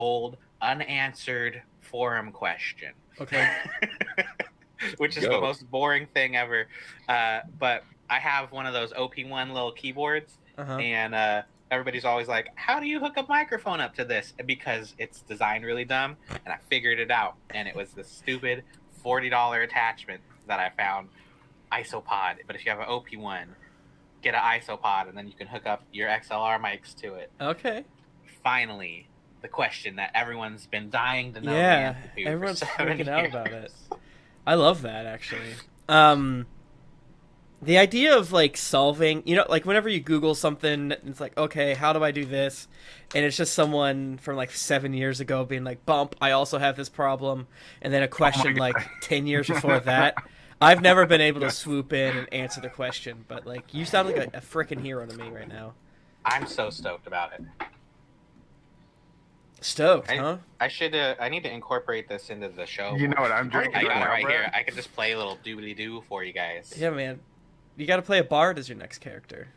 old unanswered forum question. Okay. Which is the most boring thing ever. But I have one of those OP1 little keyboards, and everybody's always like, how do you hook a microphone up to this? Because it's designed really dumb, and I figured it out. And it was the stupid $40 attachment that I found, IsoPod. But if you have an OP1, get an IsoPod, and then you can hook up your XLR mics to it. Okay. Finally, the question that everyone's been dying to know. Yeah, everyone's freaking out about it. I love that, actually. The idea of, like, solving, you know, like, whenever you Google something, it's like, okay, how do I do this? And it's just someone from, like, 7 years ago being like, bump, I also have this problem. And then a question, like, 10 years before that. I've never been able to swoop in and answer the question, but, like, you sound like a freaking hero to me right now. I'm so stoked about it. Stoked, huh? I need to incorporate this into the show. You know what I'm drinking? I got it right here. I can just play a little doobly-doo for you guys. Yeah, man. You gotta play a bard as your next character.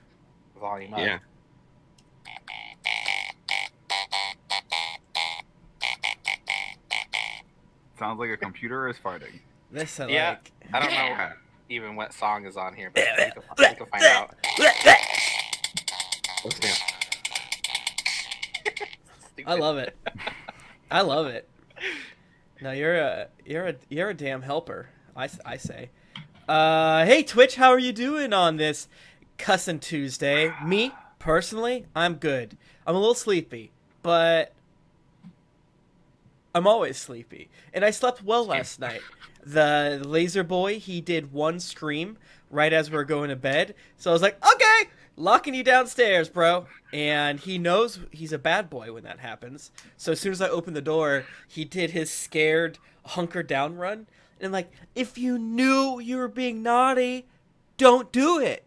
Volume up. Yeah. Sounds like a computer is farting. This I yeah, like. I don't know even what song is on here, but we can find out. I love it. I love it. No, you're a damn helper. I say. Hey Twitch, how are you doing on this Cussin' Tuesday? Me personally, I'm good. I'm a little sleepy, but I'm always sleepy, and I slept well last night. The laser boy, he did one stream right as we were going to bed, so I was like, okay, locking you downstairs, bro. And he knows he's a bad boy when that happens. So as soon as I opened the door, he did his scared hunker down run. And I'm like, if you knew you were being naughty, don't do it.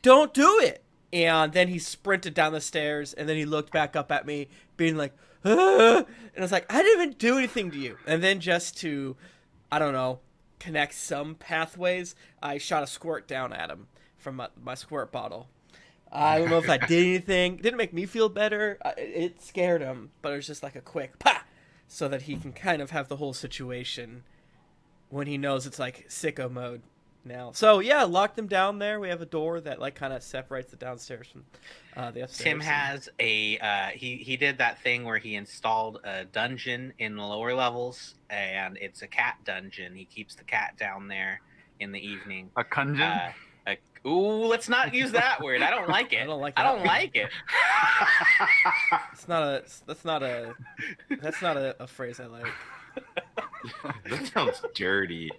Don't do it. And then he sprinted down the stairs, and then he looked back up at me, being like, ah! And I was like, I didn't even do anything to you. And then just to, I don't know, connect some pathways, I shot a squirt down at him from my squirt bottle. I don't know if that did anything. It didn't make me feel better. It scared him, but it was just like a quick pa, so that he can kind of have the whole situation when he knows it's like sicko mode now. So yeah, lock them down there. We have a door that like kind of separates the downstairs from the upstairs. Tim has a he did that thing where he installed a dungeon in the lower levels, and it's a cat dungeon. He keeps the cat down there in the evening. A kunjan? Ooh, let's not use that word. I don't like it. I don't like it. That's not a phrase I like. That sounds dirty.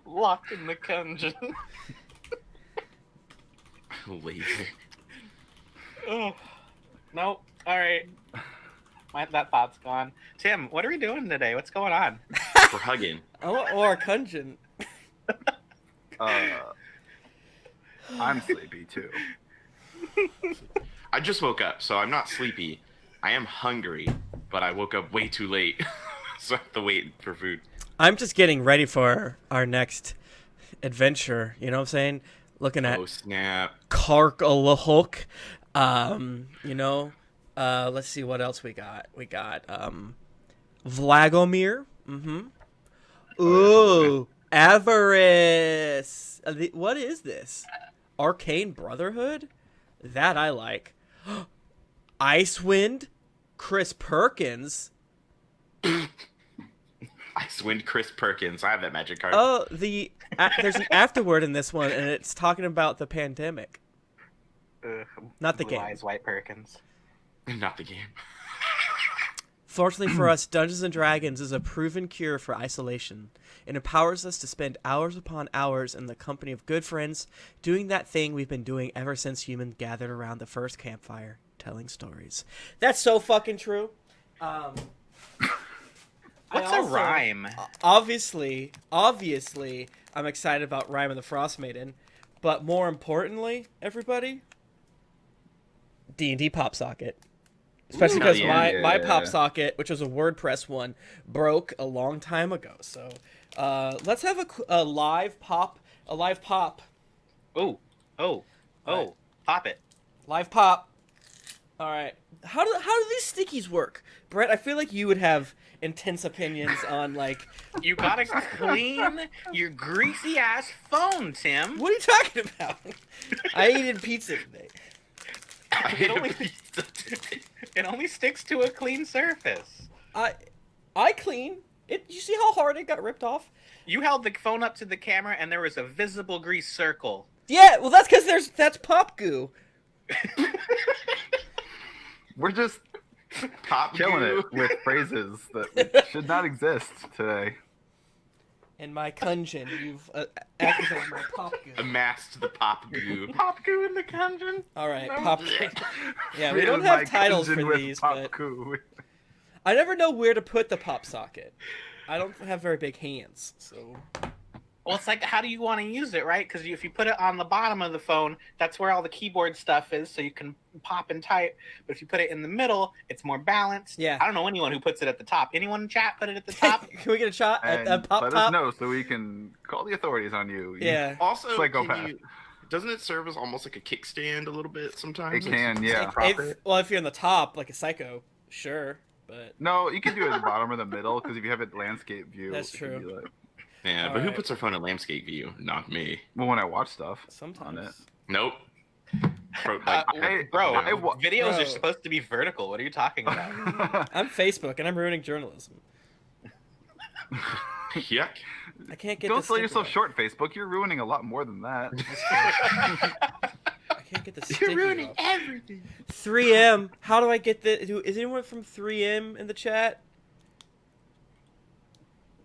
Locked in the dungeon. Laser. Oh, nope. All right. That thought's gone. Tim, what are we doing today? What's going on? We're hugging. Or a kunjan. I'm sleepy too. I just woke up, so I'm not sleepy. I am hungry, but I woke up way too late, so I have to wait for food. I'm just getting ready for our next adventure. You know what I'm saying? Looking at snap. Karloff. Let's see what else we got. We got Vlagomir. Ooh. Avernus. What is this? Arcane Brotherhood? That I like. Icewind? Chris Perkins? Icewind Chris Perkins. I have that magic card. Oh, there's an afterword in this one, and it's talking about the pandemic. Not the Blue game. Eyes White Perkins. Not the game. Fortunately for us, Dungeons & Dragons is a proven cure for isolation. It empowers us to spend hours upon hours in the company of good friends, doing that thing we've been doing ever since humans gathered around the first campfire, telling stories. That's so fucking true. What's a rhyme? Obviously, I'm excited about Rime of the Frost Maiden, but more importantly, everybody, D&D Pop Socket. Especially because my pop socket, which was a WordPress one, broke a long time ago. So let's have a live pop. Oh, pop it. Live pop. All right. How do these stickies work, Brett? I feel like you would have intense opinions on like. You gotta clean your greasy ass phone, Tim. What are you talking about? I ate pizza today. It only sticks to a clean surface. I clean it. You see how hard it got ripped off? You held the phone up to the camera, and there was a visible grease circle. Yeah, well, that's because that's pop goo. We're just killing it with phrases that should not exist today. In my dungeon, you've activated my pop goo. Amassed the pop goo. Pop goo in the dungeon. All right, No. pop goo. Yeah, we don't have titles for these, but goo. I never know where to put the pop socket. I don't have very big hands, so... Well, it's like, how do you want to use it, right? Because if you put it on the bottom of the phone, that's where all the keyboard stuff is, so you can pop and type. But if you put it in the middle, it's more balanced. Yeah. I don't know anyone who puts it at the top. Anyone in chat put it at the top? Can we get a shot at pop let top? us know so we can call the authorities on you. Yeah. Also, Psychopath. doesn't it serve as almost like a kickstand a little bit sometimes? It can, yeah. If you're on the top, like a psycho, sure, but... No, you can do it at the bottom or the middle, because if you have it landscape view... That's it can be true. like... Yeah, All but who right. puts their phone in landscape view? Not me. Well, when I watch stuff Sometimes. on it. Nope. Videos Videos are supposed to be vertical. What are you talking about? I'm Facebook, and I'm ruining journalism. Yuck. I can't get Don't this sell sticky yourself off. short, Facebook. You're ruining a lot more than that. I can't get the sticky You're ruining off. everything. 3M. How do I get the... Is anyone from 3M in the chat?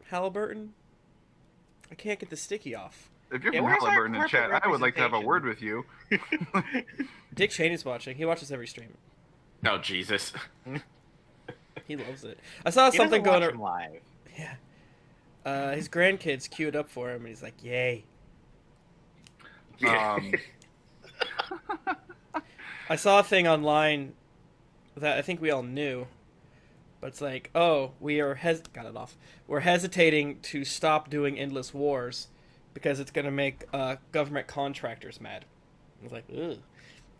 Halliburton? I can't get the sticky off. If you're Yeah, from where's our Halliburton in corporate chat, I would like to have a representation? word with you. Dick Cheney's watching. He watches every stream. Oh, Jesus. He loves it. I saw He something doesn't going watch him on. live. Yeah. His grandkids queued up for him, and he's like, "Yay!" I saw a thing online that I think we all knew, but it's like, oh, we're hesitating to stop doing endless wars because it's going to make government contractors mad. I was like, ugh.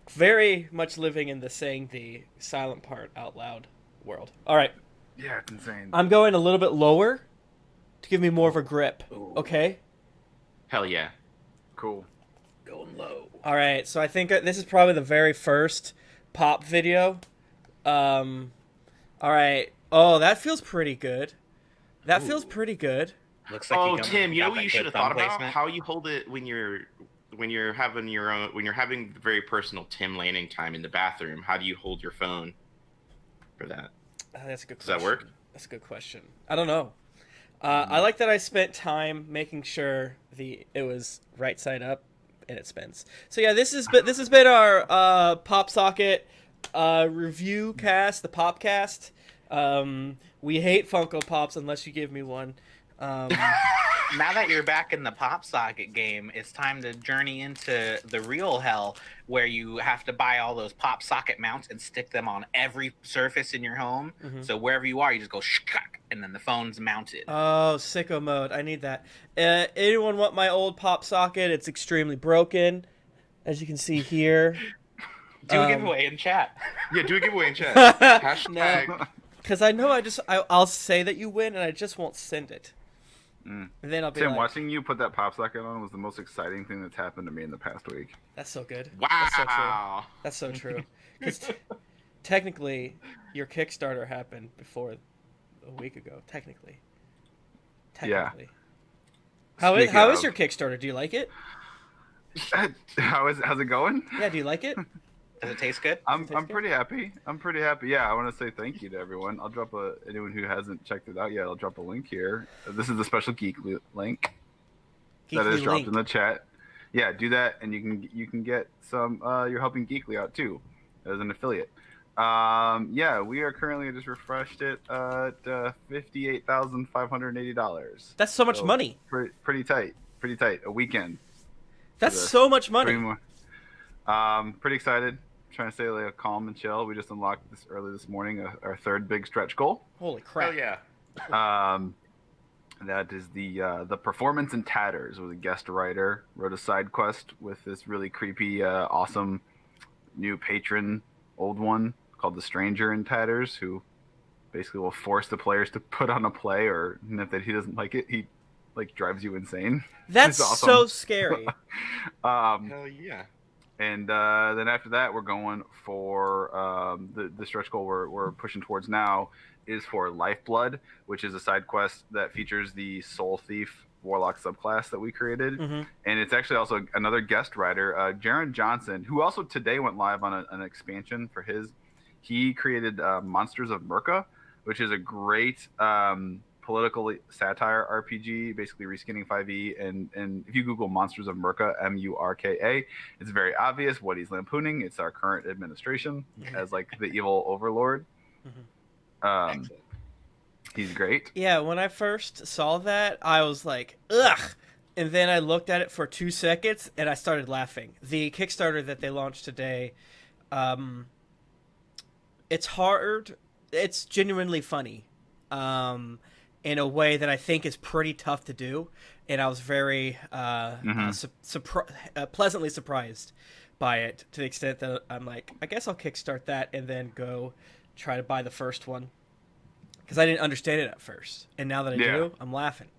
Very much living in the saying the silent part out loud world. All right. Yeah, it's insane. I'm going a little bit lower to give me more of a grip. Okay? Hell yeah. Cool. Going low. All right. So I think this is probably the very first pop video. All right. Oh, that feels pretty good. That feels pretty good. Looks like Tim, you know what you should have thought about? placement. How you hold it when you're having your own, when you're having very personal Tim Lanning time in the bathroom. How do you hold your phone for that? That's a good Does question. that work? That's a good question. I don't know. I like that I spent time making sure it was right side up and it spins. So yeah, this has been our pop socket review cast, the Popcast. We hate Funko Pops unless you give me one. Now that you're back in the pop socket game, it's time to journey into the real hell where you have to buy all those pop socket mounts and stick them on every surface in your home. Mhm. So wherever you are, you just go shkak, and then the phone's mounted. Oh, sicko mode. I need that. Anyone want my old pop socket? It's extremely broken, as you can see here. Do a giveaway in chat. Yeah, do a giveaway in chat. Hashtag. Because I know I'll say that you win, and I just won't send it. Mm. And then I'll be Tim, like, watching you put that pop socket on was the most exciting thing that's happened to me in the past week. that's so good. Wow. That's so true. That's so true. Because technically, your Kickstarter happened before a week ago. Technically. Yeah. How Speaking is of- your Kickstarter? Do you like it? How's it going? Yeah, do you like it? Does it taste good? I'm taste good? pretty happy. Yeah, I want to say thank you to everyone. I'll drop anyone who hasn't checked it out yet. I'll drop a link here. This is the special geek link that is dropped in the chat. Yeah, do that, and you can get some. You're helping Geekly out too, as an affiliate. Yeah, we are currently, I just refreshed it at $58,580. That's so much money. Pretty tight. A weekend. That's this. so much money. Pretty excited. Trying to stay like calm and chill. We just unlocked this early this morning our third big stretch goal. Holy crap. Hell yeah. That is the Performance in Tatters, with a guest writer wrote a side quest with this really creepy, awesome new patron, old one called The Stranger in Tatters, who basically will force the players to put on a play, or if he doesn't like it, he like drives you insane. That's awesome. So scary. Hell yeah. And then after that, we're going for the stretch goal we're pushing towards now is for Lifeblood, which is a side quest that features the Soul Thief Warlock subclass that we created. And it's actually also another guest writer, Jaron Johnson, who also today went live on an expansion for his. He created Monsters of Murka, which is a great political satire RPG, basically reskinning 5e. And if you Google Monsters of Murka, Murka, it's very obvious what he's lampooning. It's our current administration as like the evil overlord. He's great. Yeah, when I first saw that, I was like, ugh. And then I looked at it for 2 seconds, and I started laughing. The Kickstarter that they launched today, it's hard. It's genuinely funny in a way that I think is pretty tough to do. And I was very pleasantly surprised by it, to the extent that I'm like, I guess I'll kickstart that and then go try to buy the first one. Because I didn't understand it at first. And now that I do, I'm laughing.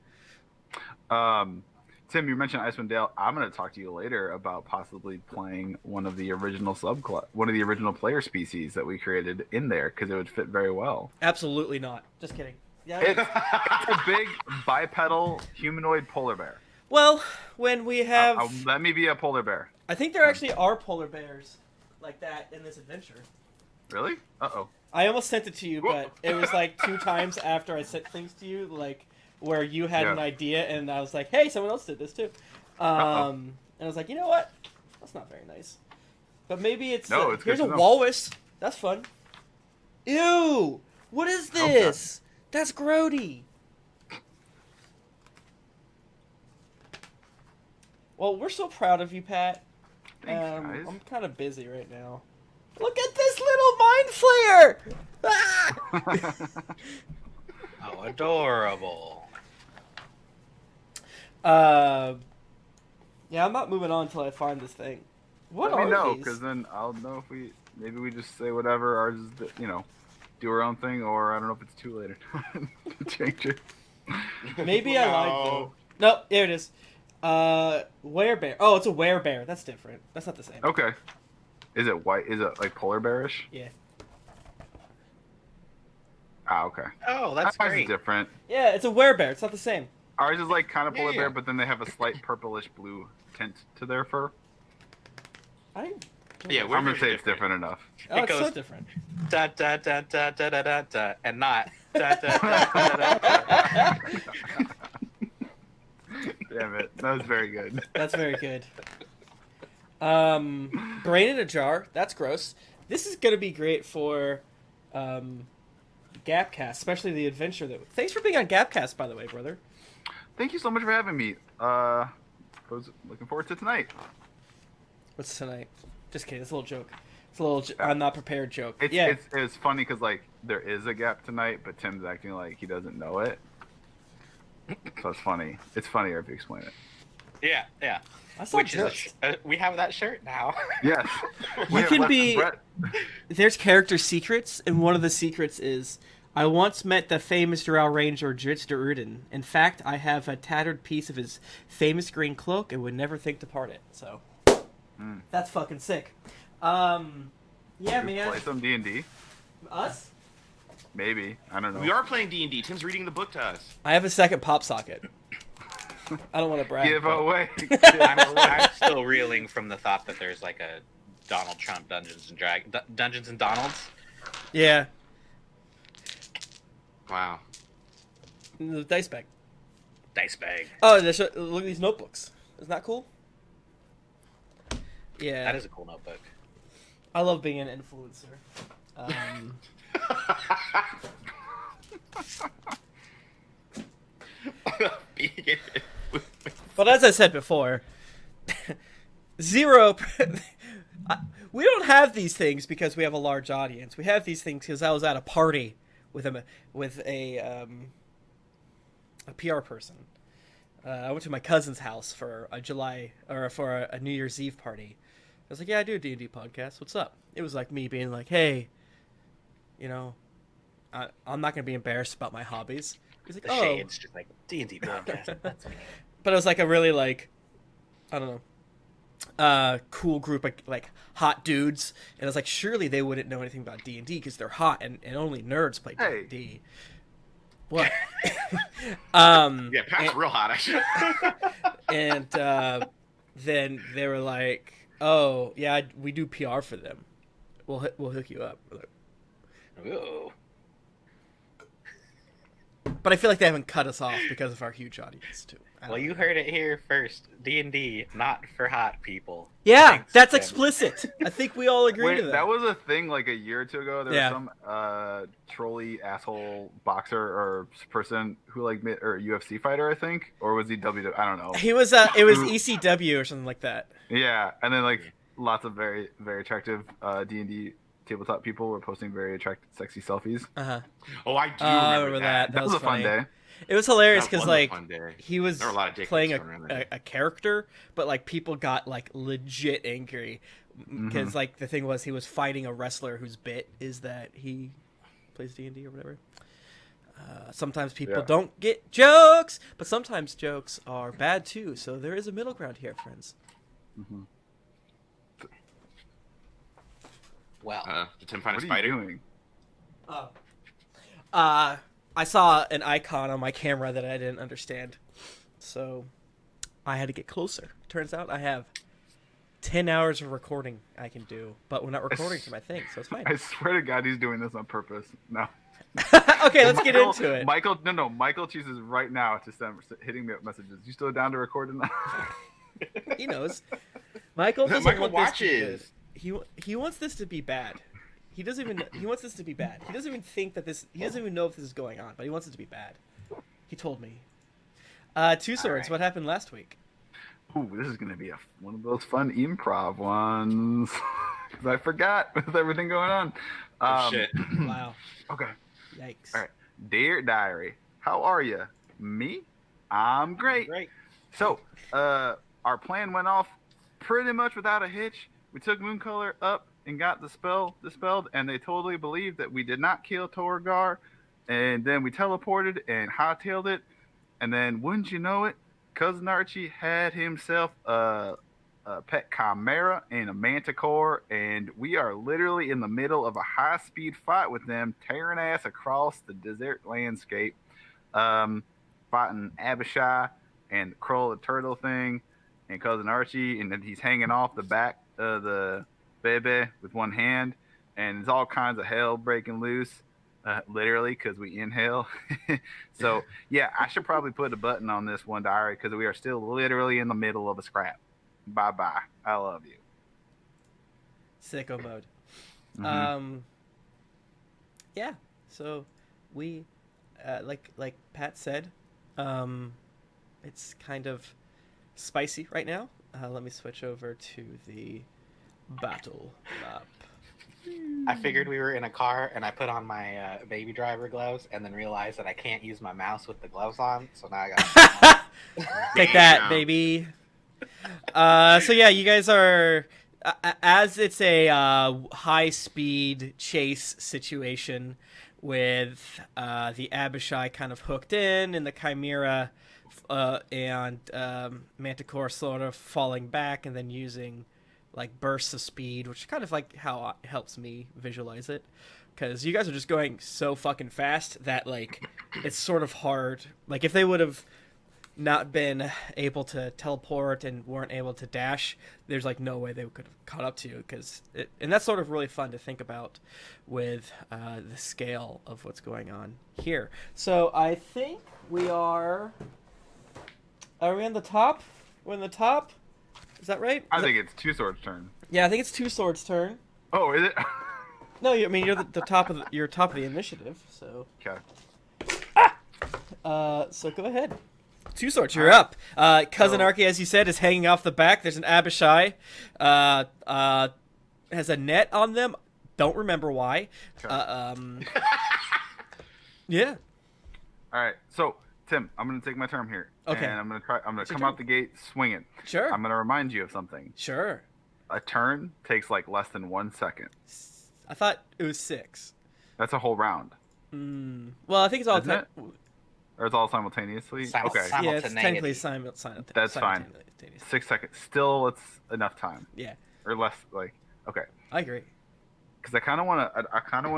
Tim, you mentioned Icewind Dale. I'm going to talk to you later about possibly playing one of the original player species that we created in there, because it would fit very well. Absolutely not. Just kidding. Yeah, it's a big bipedal humanoid polar bear. Well, when we have... let me be a polar bear. I think there actually are polar bears like that in this adventure. Really? Uh-oh. I almost sent it to you, but it was like 2 times after I sent things to you, like where you had an idea, and I was like, hey, someone else did this too. And I was like, you know what? That's not very nice. But maybe it's... here's a walrus. That's fun. Ew! What is this? Okay. That's grody. Well, we're so proud of you, Pat. Thanks, guys. I'm kind of busy right now. Look at this little mind flayer! Ah! Oh, adorable. Yeah, I'm not moving on until I find this thing. Let me know, because then I'll know if maybe we just say whatever, ours is, do our own thing, or I don't know if it's too late to change it. Maybe I lied, though. Nope, there it is. Werebear. Oh, it's a werebear. That's different. That's not the same. Okay. Is it white? Is it like polar bearish? Yeah. Ah, okay. Oh, that's great. Ours is different. Yeah, it's a werebear. It's not the same. Ours is like kind of polar bear, but then they have a slight purplish blue tint to their fur. I'm gonna say it's different enough. Oh, it's so different. Da da da da da da da da, and not da da da da da da. Damn it, that was very good. That's very good. Brain in a jar. That's gross. This is gonna be great for Gapcast, especially the adventure that. Thanks for being on Gapcast, by the way, brother. Thank you so much for having me. I was looking forward to tonight. What's tonight? Just kidding. It's a little joke. It's a little I'm not prepared joke. It's funny because like there is a gap tonight, but Tim's acting like he doesn't know it. So it's funny. It's funnier if you explain it. Yeah, yeah. We have that shirt now. Yes. You can be... There's character secrets, and one of the secrets is, I once met the famous Drow Ranger Dritz de Urden. In fact, I have a tattered piece of his famous green cloak and would never think to part it. So, that's fucking sick. Yeah, man. Play some D&D? Us? Maybe. I don't know. We are playing D&D. Tim's reading the book to us. I have a second pop socket. I don't want to brag. Give away. I'm still reeling from the thought that there's like a Donald Trump Dungeons and Donalds. Yeah. Wow. The dice bag. Dice bag. Oh, look at these notebooks. Isn't that cool? Yeah. That is a cool notebook. I love being an influencer. But as I said before, zero. We don't have these things because we have a large audience. We have these things because I was at a party with a PR person. I went to my cousin's house for a New Year's Eve party. I was like, "Yeah, I do a D&D podcast. What's up?" It was like me being like, "Hey, I'm not gonna be embarrassed about my hobbies. He's like, the shades, just like D&D podcast. That's me. But it was like a really like, I don't know, cool group of like hot dudes, and I was like, surely they wouldn't know anything about D&D because they're hot and only nerds play D&D. What? Yeah, Pat's real hot actually. And then they were like, "Oh yeah, we do PR for them. We'll hook you up." We're like, Ooh. but I feel like they haven't cut us off because of our huge audience too. Well, you heard it here first. D&D, not for hot people. Yeah, Thanks, that's Tim. explicit. I think we all agree to that. That was a thing like a year or two ago. There was some trolley asshole boxer or person who like or UFC fighter, I think, or was he WWE? I don't know. He was. It was ECW or something like that. Yeah, and then like lots of very very attractive D&D tabletop people were posting very attractive, sexy selfies. Oh, I do remember that. That was a fun day. It was hilarious because like he was there were a lot of playing a character, but like people got like legit angry because like the thing was he was fighting a wrestler whose bit is that he plays D&D or whatever. Sometimes people don't get jokes, but sometimes jokes are bad too. So there is a middle ground here, friends. Well, did Tim find a what spider? Are you doing? I saw an icon on my camera that I didn't understand, so I had to get closer. Turns out I have 10 hours of recording I can do, but we're not recording to my thing, so it's fine. I swear to God, he's doing this on purpose. No. Okay, let's get into it. Michael chooses right now to send hitting me up messages. You still down to record tonight? He knows. Michael doesn't Michael want watches. This to be good. He wants this to be bad. He doesn't even. He wants this to be bad. He doesn't even think that this. He doesn't even know if this is going on, but he wants it to be bad. He told me. Two Swords. Right. What happened last week? Ooh, this is gonna be one of those fun improv ones. Because I forgot with everything going on. Oh shit! Wow. Okay. Yikes. All right. Dear Diary, how are you? Me? I'm great. Great. So, our plan went off pretty much without a hitch. We took Mooncolor up and got the spell dispelled, and they totally believed that we did not kill Torgar. And then we teleported and hightailed it. And then, wouldn't you know it, Cousin Archie had himself a pet chimera and a manticore, and we are literally in the middle of a high-speed fight with them, tearing ass across the desert landscape, fighting Abishai and Kroll the turtle thing, and Cousin Archie, and then he's hanging off the back of the baby with one hand, and it's all kinds of hell breaking loose, literally, because we inhale. So, yeah, I should probably put a button on this one, Diary, because we are still literally in the middle of a scrap. Bye-bye. I love you. Sicko mode. Yeah. So we, like Pat said, it's kind of spicy right now. Let me switch over to the battle map. I figured we were in a car, and I put on my baby driver gloves, and then realized that I can't use my mouse with the gloves on, so now I got Take that, baby. So yeah, you guys are, as it's a high-speed chase situation with the Abishai kind of hooked in, and the Chimera and Manticore sort of falling back, and then using like bursts of speed, which is kind of like how it helps me visualize it, because you guys are just going so fucking fast that like it's sort of hard. Like if they would have not been able to teleport and weren't able to dash, there's like no way they could have caught up to you, and that's sort of really fun to think about with the scale of what's going on here. So I think we are we on the top? We're in the top? Is that right? I think it's Two Swords' turn. Yeah, I think it's Two Swords' turn. Oh, is it? No, I mean you're the top of you're top of the initiative, so. Okay. So go ahead. Two Swords, you're up. Cousin Archie, as you said, is hanging off the back. There's an Abishai. Has a net on them. Don't remember why. Okay. Yeah. All right. So, Tim, I'm going to take my turn here. Okay. And I'm going to come out the gate swinging. Sure. I'm going to remind you of something. Sure. A turn takes like less than 1 second. I thought it was 6. That's a whole round. Well, I think it's all. Isn't it? Or it's all simultaneously? Okay. Yeah, it's technically simultaneous. That's fine. 6 seconds. Still, it's enough time. Yeah. Or less, like, okay. I agree. Because I kind of want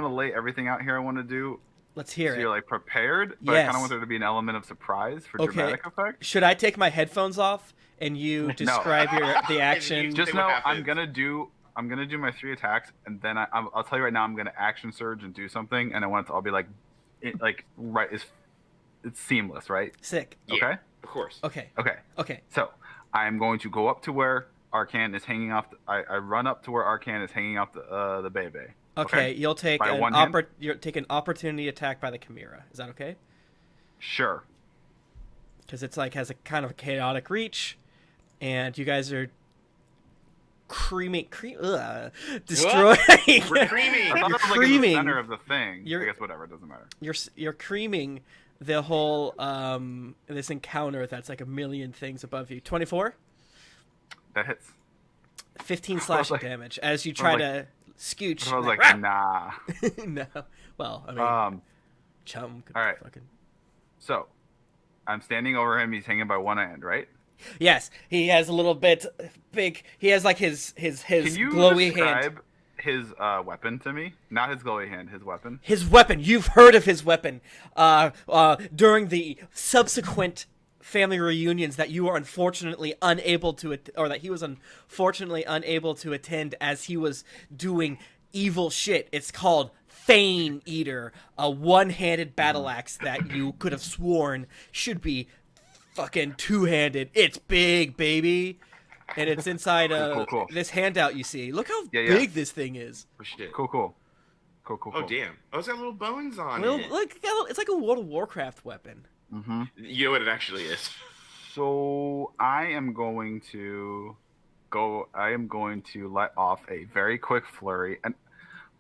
to lay everything out here I want to do. Let's hear it. So you're, like, prepared, but yes. I kind of want there to be an element of surprise for dramatic effect. Should I take my headphones off and you describe the action? Just know I'm gonna do my 3 attacks, and then I'll tell you right now I'm gonna action surge and do something, and I want it to all be like it's seamless, right? Sick. Okay. Yeah, of course. Okay. So I'm going to go up to where Arcan is hanging off. I run up to where Arcan is hanging off the Bebe. Okay. You'll take you'll take an opportunity attack by the Chimera. Is that okay? Sure. Because it's like has a kind of a chaotic reach, and you guys are destroying. We're creaming. You're creaming. The center of the thing. I guess whatever, it doesn't matter. You're creaming the whole this encounter that's like a million things above you. 24. That hits. 15 slashing damage as you try to scooch. I was like, nah. No. Well, I mean, Chum could fucking. So, I'm standing over him. He's hanging by one end, right? Yes, he has a little bit big. He has like his Can you glowy describe hand. His weapon to me? Not his glowy hand. His weapon. His weapon. You've heard of his weapon. During the subsequent family reunions that you were unfortunately unable to, or that he was unfortunately unable to attend, as he was doing evil shit. It's called Thane Eater, a one-handed battle axe that you could have sworn should be fucking two-handed. It's big, baby. And it's inside cool. this handout you see. Look how big this thing is. Oh, shit. Cool. Oh, damn. Oh, it's got little bones on it. It's like a World of Warcraft weapon. Mm-hmm. You know what it actually is. So I am going to let off a very quick flurry. And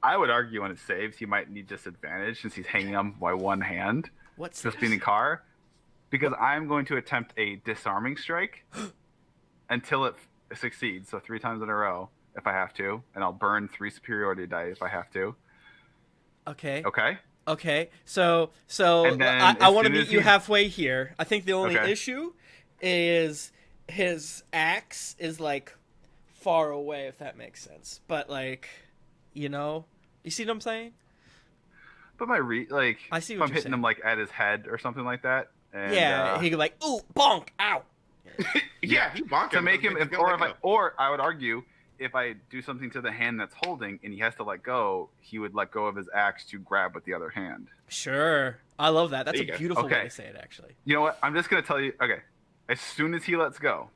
I would argue when it saves, he might need disadvantage since he's hanging on by one hand. What's just being in the car? Because I'm going to attempt a disarming strike until it succeeds. So 3 times in a row if I have to. And I'll burn 3 superiority die if I have to. Okay. So I want to meet you halfway here. I think the only issue is his axe is like far away, if that makes sense. But like, you see what I'm saying? But I see what I'm hitting him like at his head or something like that. And, he could like, ooh, bonk, ow. Yeah, he bonked to make him, or I would argue, if I do something to the hand that's holding and he has to let go, he would let go of his axe to grab with the other hand. Sure. I love that. That's a beautiful way to say it, actually. You know what? I'm just going to tell you, as soon as he lets go,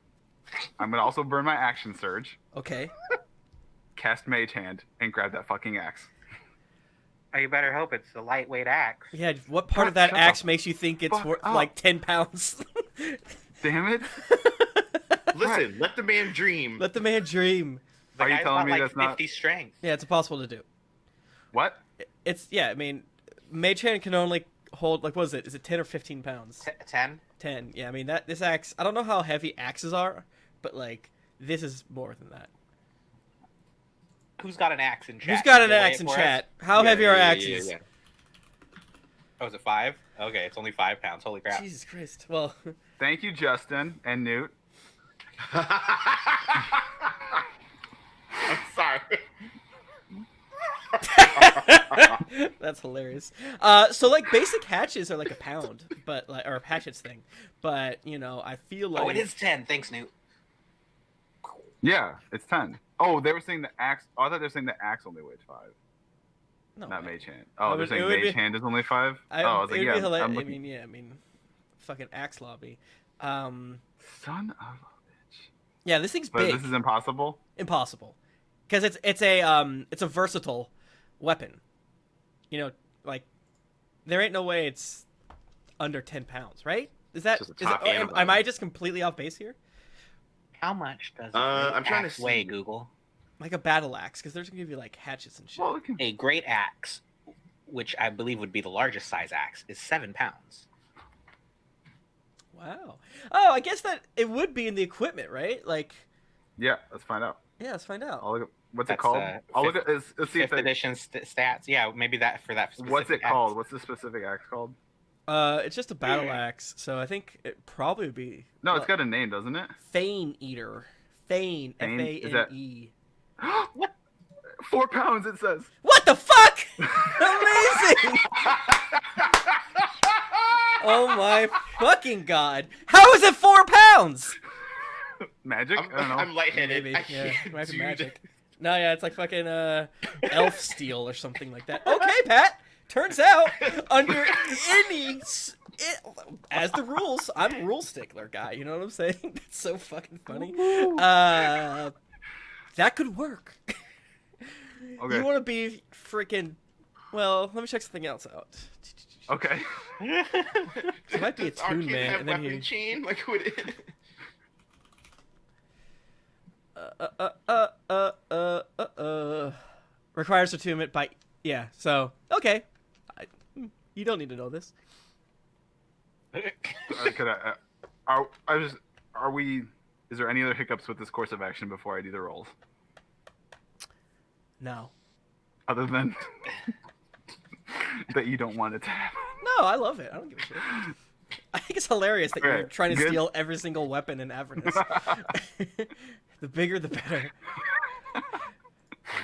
I'm going to also burn my action surge. Okay. Cast Mage Hand and grab that fucking axe. Oh, you better hope it's the lightweight axe. Yeah, what part of that axe makes you think it's like 10 pounds? Damn it. Listen, let the man dream. Let the man dream. The Are you telling me that's 50 strength. Yeah, it's impossible to do. What? I mean, Mage Hand can only hold, like, what is it? Is it 10 or 15 pounds? 10. 10. Yeah, I mean, this axe, I don't know how heavy axes are, but, like, this is more than that. Who's got an axe in chat? Who's got an axe in chat? How heavy are axes? Yeah. Oh, is it 5? Okay, it's only 5 pounds. Holy crap. Jesus Christ. Well. Thank you, Justin and Newt. I'm sorry. That's hilarious. So like basic hatches are like a pound, but like, or hatchets thing, but I feel like. Oh, it is 10. Thanks, Newt. Yeah, it's 10. Oh, they were saying the axe. Oh, I thought they were saying the axe only weighs 5. No, not Mage Hand. Oh, they're saying Mage Hand is only 5. I was like, yeah. I mean, fucking axe lobby. Son of a bitch. Yeah, this thing's but big. This is impossible. Impossible, because it's a versatile weapon. Like there ain't no way it's under 10 pounds, right? Am I just completely off base here? How much does I'm trying to weigh, Google? Like a battle axe, because there's gonna give you like hatchets and shit. Well, a great axe, which I believe would be the largest size axe, is 7 pounds. Wow. Oh, I guess that it would be in the equipment, right? Like. Yeah, let's find out. Yeah, let's find out. I'll What's it called? I'll look at. Let's see if 5th edition stats. Yeah, maybe that for that. What's it called? What's the specific axe called? It's just a battle axe, so I think it probably would be. No, it's got a name, doesn't it? Fane Eater. Fane. Fane. What? 4 pounds. It says. What the fuck? Amazing! Oh my fucking god! How is it 4 pounds? Magic? I don't know. I'm lightheaded. Maybe. Yeah, it might be magic. No, yeah, it's like fucking elf steel or something like that. Okay, Pat. Turns out, under any as the rules, I'm a rule stickler guy. You know what I'm saying? That's so fucking funny. That could work. Okay. You want to be freaking? Well, let me check something else out. Okay. It might be attunement, and then weapon chain like would it? Requires attunement by So okay, you don't need to know this. Are we? Is there any other hiccups with this course of action before I do the rolls? No. Other than that you don't want it to happen. No, I love it. I don't give a shit. I think it's hilarious that you're trying to steal every single weapon in Avernus. The bigger, the better. Oh,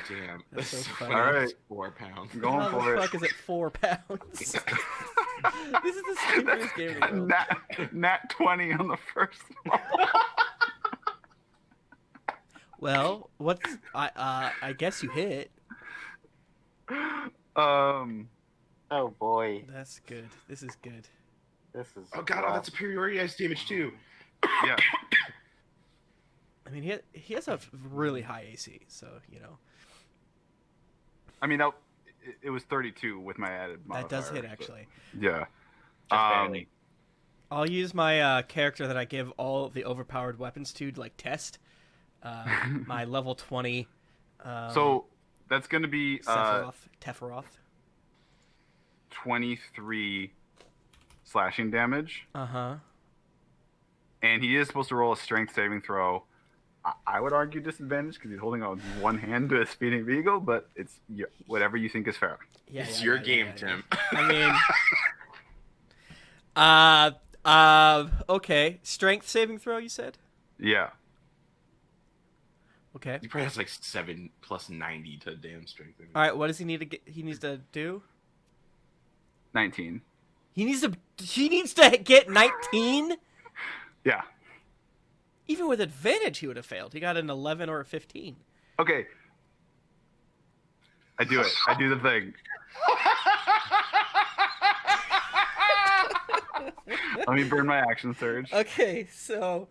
damn. That's so funny. All right. 4 pounds. I'm going for it. How the fuck is it 4 pounds? This is the stupidest game in the world. Nat 20 on the first roll. Well, I guess you hit. Oh boy. That's good. This is good. This is. Oh god, that's superiority ice damage too. Yeah. I mean, he has a really high AC, so you know. I mean, it was 32 with my added modifier. That does hit actually. Yeah. I'll use my character that I give all the overpowered weapons to like test. My level 20. So that's going to be Teferoth. 23 slashing damage. Uh-huh. And he is supposed to roll a strength saving throw. I would argue disadvantage because he's holding on one hand to a speeding beagle, but it's whatever you think is fair. Yeah, it's your game, Tim. I mean, okay. Strength saving throw, you said? Yeah. Okay. He probably has like 7 plus 90 to damn strength. All right. What does he need to get? He needs to do 19. He needs to get 19. Yeah. Even with advantage, he would have failed. He got an 11 or a 15. Okay. I do it. I do the thing. Let me burn my action surge. Okay, so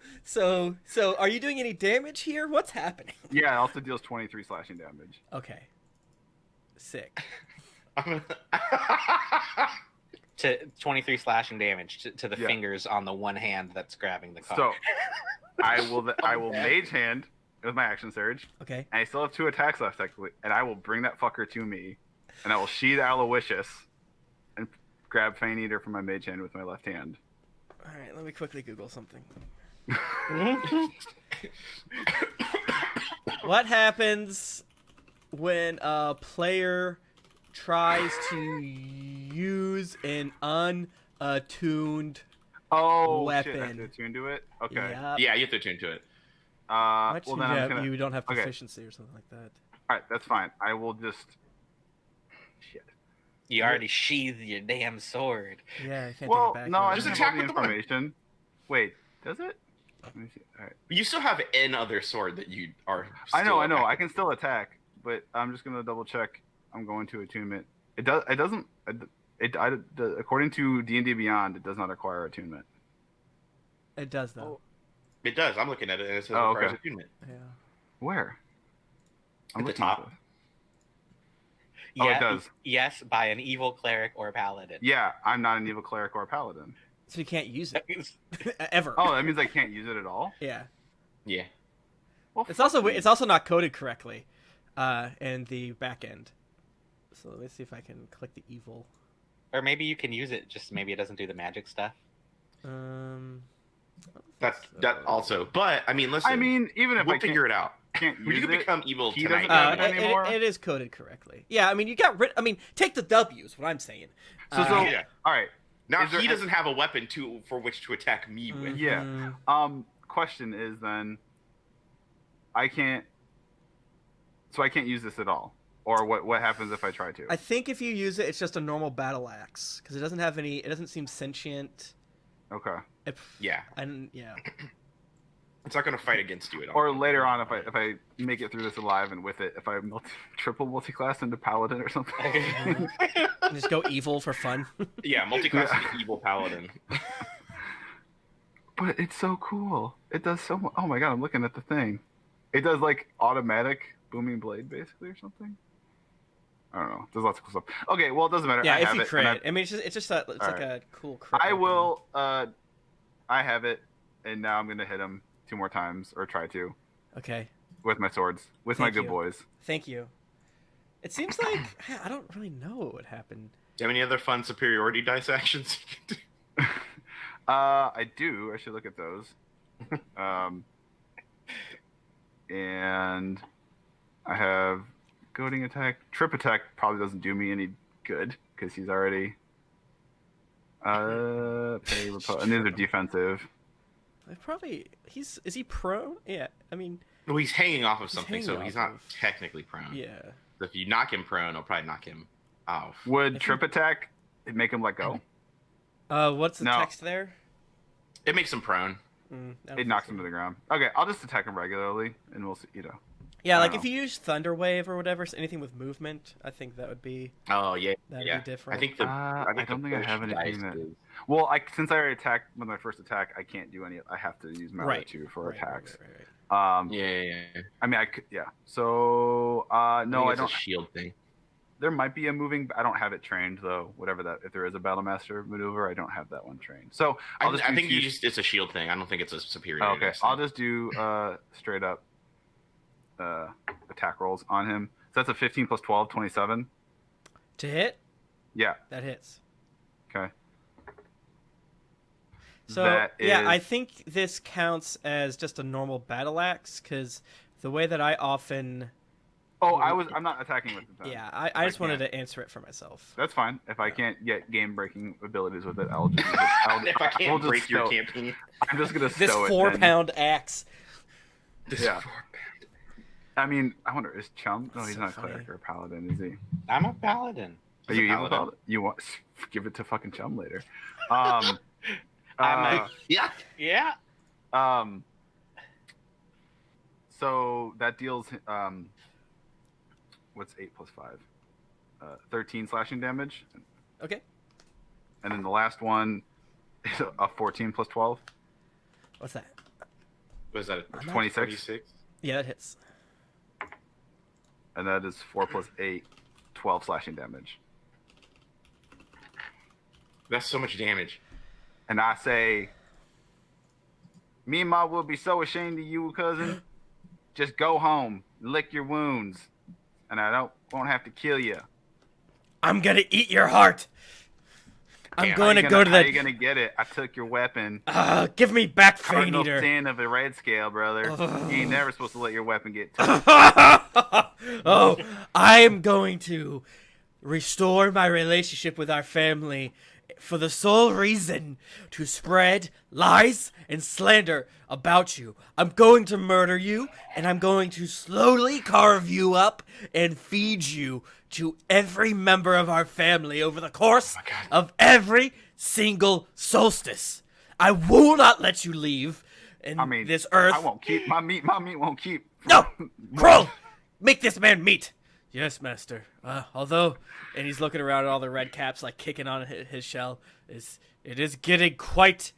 are you doing any damage here? What's happening? Yeah, it also deals 23 slashing damage. Okay. Sick. To 23 slashing damage to the fingers on the one hand that's grabbing the card. So I will mage hand with my action surge. Okay. And I still have 2 attacks left technically, and I will bring that fucker to me, and I will sheath Aloysius and grab Fane Eater from my mage hand with my left hand. All right, let me quickly Google something. What happens when a player tries to use an unattuned weapon? Shit, I have to attune to it? Okay. Yep. Yeah, you have to attune to it. Well, then you don't have proficiency or something like that. Alright, that's fine. I will just... Shit. You already sheathed your damn sword. Yeah, I can't take it back. No, I Just just attack have the with the one. information. Wait, does it? Let me see. Alright. You still have another sword that you are. I know. I attacking. can still attack, but I'm just gonna double check. I'm going to attunement. It doesn't. According to D&D Beyond, it does not require attunement. It does though. It does. I'm looking at it and it says Oh, requires okay. attunement. Yeah. Where? At the top. Oh, it does. Yes, by an evil cleric or paladin. Yeah, I'm not an evil cleric or a paladin. So you can't use it ever. Oh, that means I can't use it at all? Yeah. Yeah. Well, It's also not coded correctly, in the back end. So let me see if I can click the evil. Or maybe you can use it, just maybe it doesn't do the magic stuff. That also. But I mean, listen. I mean, even if we'll I figure it out. can't When use you it. become evil He tonight. doesn't have it anymore. It is coded correctly. Yeah, I mean, you got rid. I mean, take the W's. What I'm saying. So Yeah. all right. Now he doesn't have a weapon for which to attack me with. Yeah. Question is then, I can't use this at all, or what happens if I try to? I think if you use it, it's just a normal battle axe because it doesn't have any. It doesn't seem sentient. Okay. Yeah. And yeah. It's not going to fight against you at all. Or later on, if I make it through this alive and with it, if I triple multi-class into paladin or something. Just go evil for fun. Yeah, multi-class into evil paladin. But it's so cool. It does so much. Oh my god, I'm looking at the thing. It does like automatic booming blade basically or something. I don't know. There's lots of cool stuff. Okay, well it doesn't matter. Yeah, I if have you it, crit, I mean, it's just like a cool crit. I will. I have it, and now I'm gonna hit him 2 more times or try to. Okay. With my swords, with my good boys. Thank you. It seems like I don't really know what would happen. Do you have any other fun superiority dice actions you can do? I do. I should look at those. And I have goading attack. Trip attack probably doesn't do me any good because he's already. And these are defensive. Is he prone? Yeah, I mean. Well, he's hanging off of something, so he's not technically prone. Yeah. So if you knock him prone, it'll probably knock him off. Would trip attack make him let go? What's the text there? It makes him prone. It knocks him to the ground. Okay, I'll just attack him regularly, and we'll see. Yeah, like if you use Thunder Wave or whatever, anything with movement, I think that would be. Oh yeah, that'd be different. I think I don't think I have anything that. Well, since I already attacked with my first attack, I can't do any. I have to use my other 2 for attacks. Yeah. I mean, I could. Yeah. So no, I don't. It's a shield thing. There might be a moving. I don't have it trained though. Whatever that. If there is a Battle Master maneuver, I don't have that one trained. So I think it's a shield thing. I don't think it's a superior. Okay, I'll just do straight up attack rolls on him. So that's a 15 plus 12, 27. To hit? Yeah. That hits. Okay. So I think this counts as just a normal battle axe because the way that I often. Oh, I'm not attacking with it then. Yeah, I just wanted to answer it for myself. That's fine. If I can't get game-breaking abilities with it, I'll just. If I can't break your campaign, I'm just gonna stow this 4-pound axe. This 4-pound. I mean, I wonder, is Chum? No, he's not a cleric or a paladin, is he? I'm a paladin. Are you evil paladin? You want? Give it to fucking Chum later. Yeah. So that deals. What's 8 plus 5? 13 slashing damage. Okay. And then the last one is a 14 plus 12. What's that? Was that a 26? Yeah, that hits. And that is 4 plus 8, 12 slashing damage. That's so much damage. And I say, me and Ma will be so ashamed of you, cousin. Just go home, lick your wounds, and I won't have to kill you. I'm gonna eat your heart. I'm going to go to the. How are you gonna get it? I took your weapon. Give me back, Fane Cardinal Eater. sin of the red scale, brother. You ain't never supposed to let your weapon get took. Oh, I am going to restore my relationship with our family for the sole reason to spread lies and slander about you. I'm going to murder you, and I'm going to slowly carve you up and feed you to every member of our family over the course of every single solstice. I will not let you leave this earth. I won't keep my meat. My meat won't keep. No, Kroll, make this man meat. Yes, master. Although, and he's looking around at all the red caps, like kicking on his shell. It is getting quite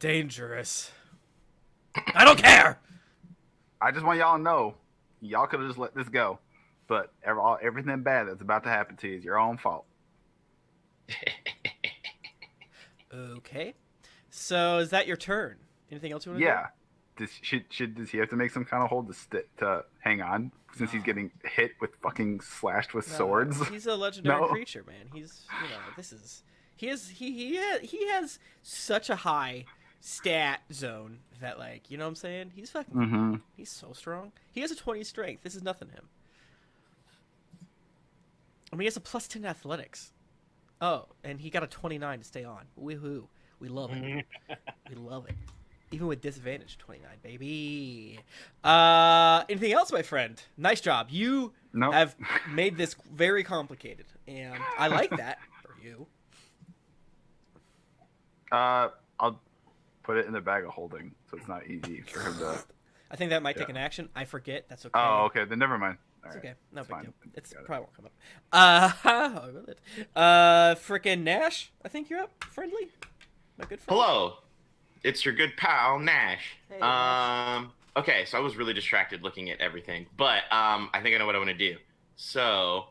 dangerous. I don't care. I just want y'all to know, y'all could have just let this go, but everything bad that's about to happen to you is your own fault. Okay. So is that your turn? Anything else you want to do? Yeah. Does he have to make some kind of hold to hang on since he's getting hit with fucking slashed with swords? He's a legendary creature, man. He's he has such a high stat zone that, like, you know what I'm saying? He's fucking, he's so strong. He has a 20 strength. This is nothing to him. I mean, he has a +10 athletics. Oh, and he got a 29 to stay on. Woohoo. We love it. We love it. Even with disadvantage, 29, baby. Anything else, my friend? Nice job. You have made this very complicated, and I like that for you. I'll put it in the bag of holding, so it's not easy for him to... I think that might take an action. I forget. That's okay. Oh, okay. Then never mind. It's okay. No big deal. It's probably won't come up. Frickin' Gnash, I think you're up. Friendly? My good friend. Hello. It's your good pal, Gnash. Hey, Gnash. Okay, so I was really distracted looking at everything, but I think I know what I want to do. So,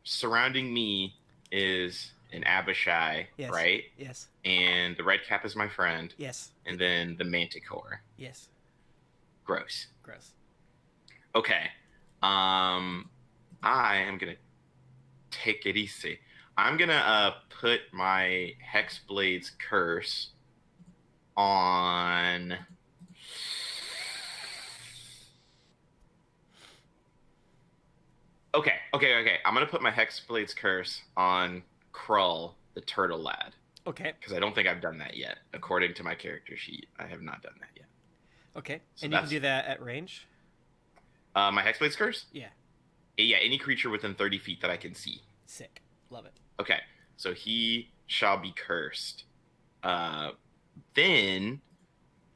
surrounding me is an Abishai, yes. right? Yes. And the red cap is my friend. Yes. And then the Manticore. Yes. Gross. Okay. I am gonna take it easy. I'm gonna put my Hexblade's curse on. Okay. I'm gonna put my Hexblade's curse on Krull, the turtle lad. Okay. Because I don't think I've done that yet. According to my character sheet, I have not done that yet. Okay. So and you can do that at range? My Hexblade's curse? Yeah. Yeah, any creature within 30 feet that I can see. Sick. Love it. Okay, so he shall be cursed. Then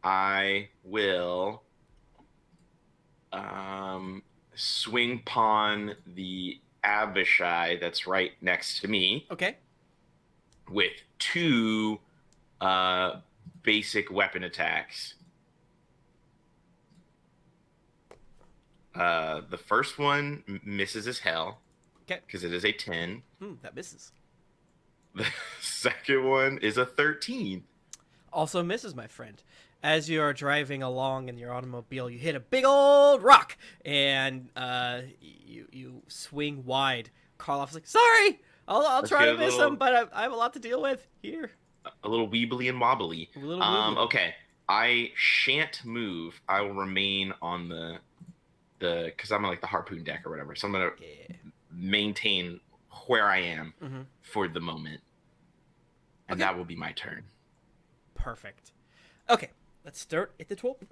I will swing upon the Abishai that's right next to me. Okay. With 2 basic weapon attacks. The first one misses as hell. Okay. Because it is a 10. That misses. The second one is a 13. Also misses, my friend. As you are driving along in your automobile, you hit a big old rock, and you swing wide. Karloff's like, sorry! I'll try to miss him, but I have a lot to deal with here. A little weebly and wobbly. Okay, I shan't move. I will remain on the because I'm on like the harpoon deck or whatever. So I'm gonna maintain where I am for the moment, and that will be my turn. Perfect. Okay, let's start at the 12th.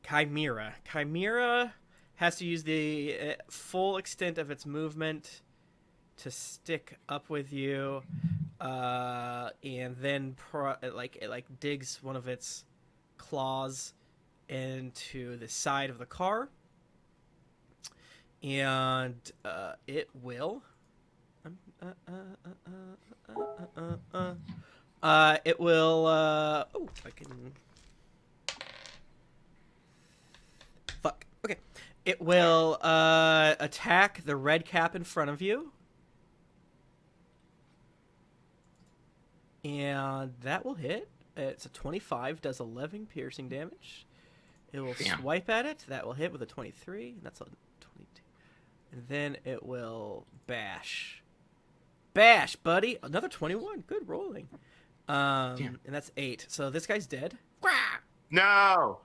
Chimera. Chimera has to use the full extent of its movement to stick up with you, and then it digs one of its claws into the side of the car, and it will. It will. Oh, I can. Fuck. Okay. It will attack the red cap in front of you. And that will hit. It's a 25, does 11 piercing damage. It will swipe at it. That will hit with a 23. And that's a 22. And then it will bash. Bash, buddy. Another 21. Good rolling. And that's 8. So this guy's dead. No!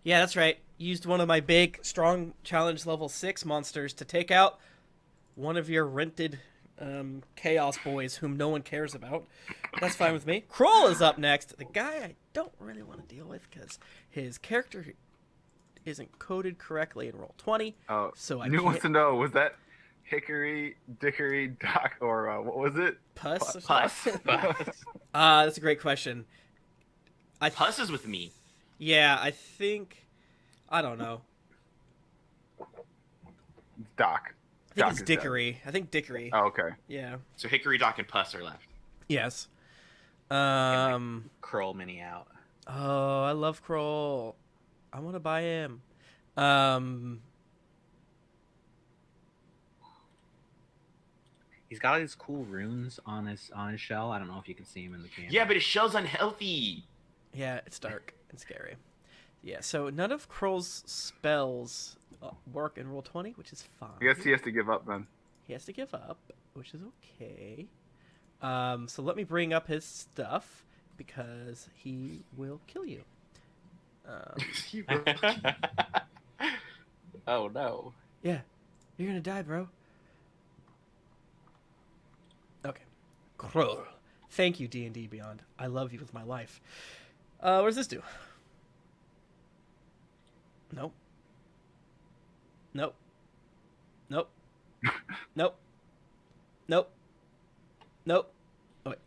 Yeah, that's right. Used one of my big, strong challenge level 6 monsters to take out one of your rented Chaos Boys whom no one cares about. That's fine with me. Krull is up next. The guy I don't really want to deal with because his character isn't coded correctly in Roll20. Oh, so I wants to know, was that Hickory, Dickory, Doc, or what was it? Puss? Puss. That's a great question. Puss is with me. Yeah, I think... I don't know. Doc. I think it's Dickory. I think Dickory. Oh, okay. Yeah. So Hickory, Doc, and Puss are left. Yes. Krull mini out. Oh, I love Krull. I want to buy him. He's got all these cool runes on his shell. I don't know if you can see him in the camera. Yeah, but his shell's unhealthy. Yeah, it's dark and scary. Yeah, so none of Krull's spells work in Roll20, which is fine. I guess he has to give up then. He has to give up, which is okay. So let me bring up his stuff because he will kill you. Oh no. Yeah, you're gonna die, bro. Okay. Kroll. Thank you, D&D Beyond. I love you with my life. What does this do? Nope. Nope. Nope. Nope. Nope. Nope. Oh, wait.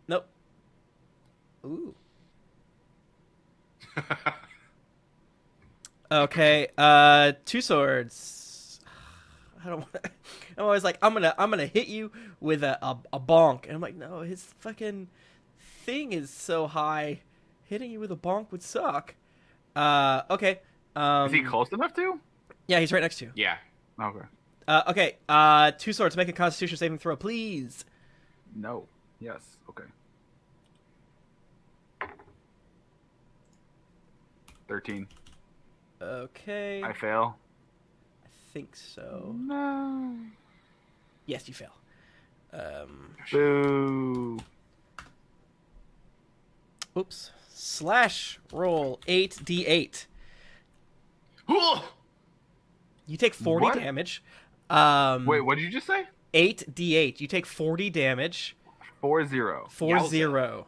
Nope. Ooh. Okay. 2 swords. I don't want. I'm always like, I'm gonna hit you with a bonk, and I'm like, no, his fucking thing is so high. Hitting you with a bonk would suck. Okay. Is he close enough to? Yeah, he's right next to you. Yeah. Okay. Okay. 2 swords. Make a Constitution saving throw, please. No. Yes. Okay. 13. Okay. I fail. I think so. No. Yes, you fail. Boo. Oops. Slash roll 8d8. You take 40 What? damage. Wait, what did you just say? 8d8. You take 40 damage. 4-0. 4-0.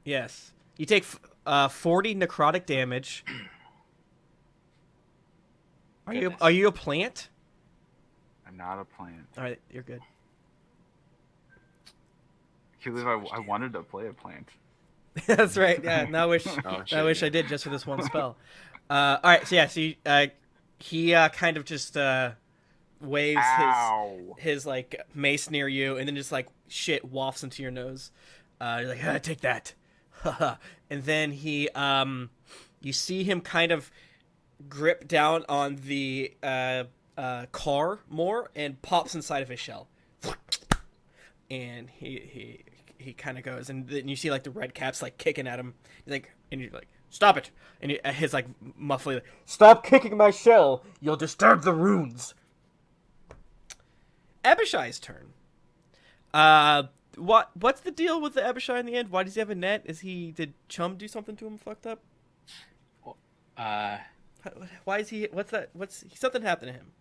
Yes. You take 40 necrotic damage. Are you a plant? I'm not a plant. All right, you're good. I can't believe I wanted to play a plant. That's right. Yeah. Now I wish I did just for this one spell. All right. So yeah. So he kind of just waves his like mace near you, and then just like shit wafts into your nose. You're like, take that. And then he you see him kind of grip down on the car more and pops inside of his shell. And he kind of goes, and then you see like the red caps like kicking at him. He's like, and you're like, stop it! And his like muffly, like, stop kicking my shell! You'll disturb the runes. Abishai's turn. What's the deal with the Abishai in the end? Why does he have a net? Did Chum do something to him fucked up? Why is he? Something happened to him?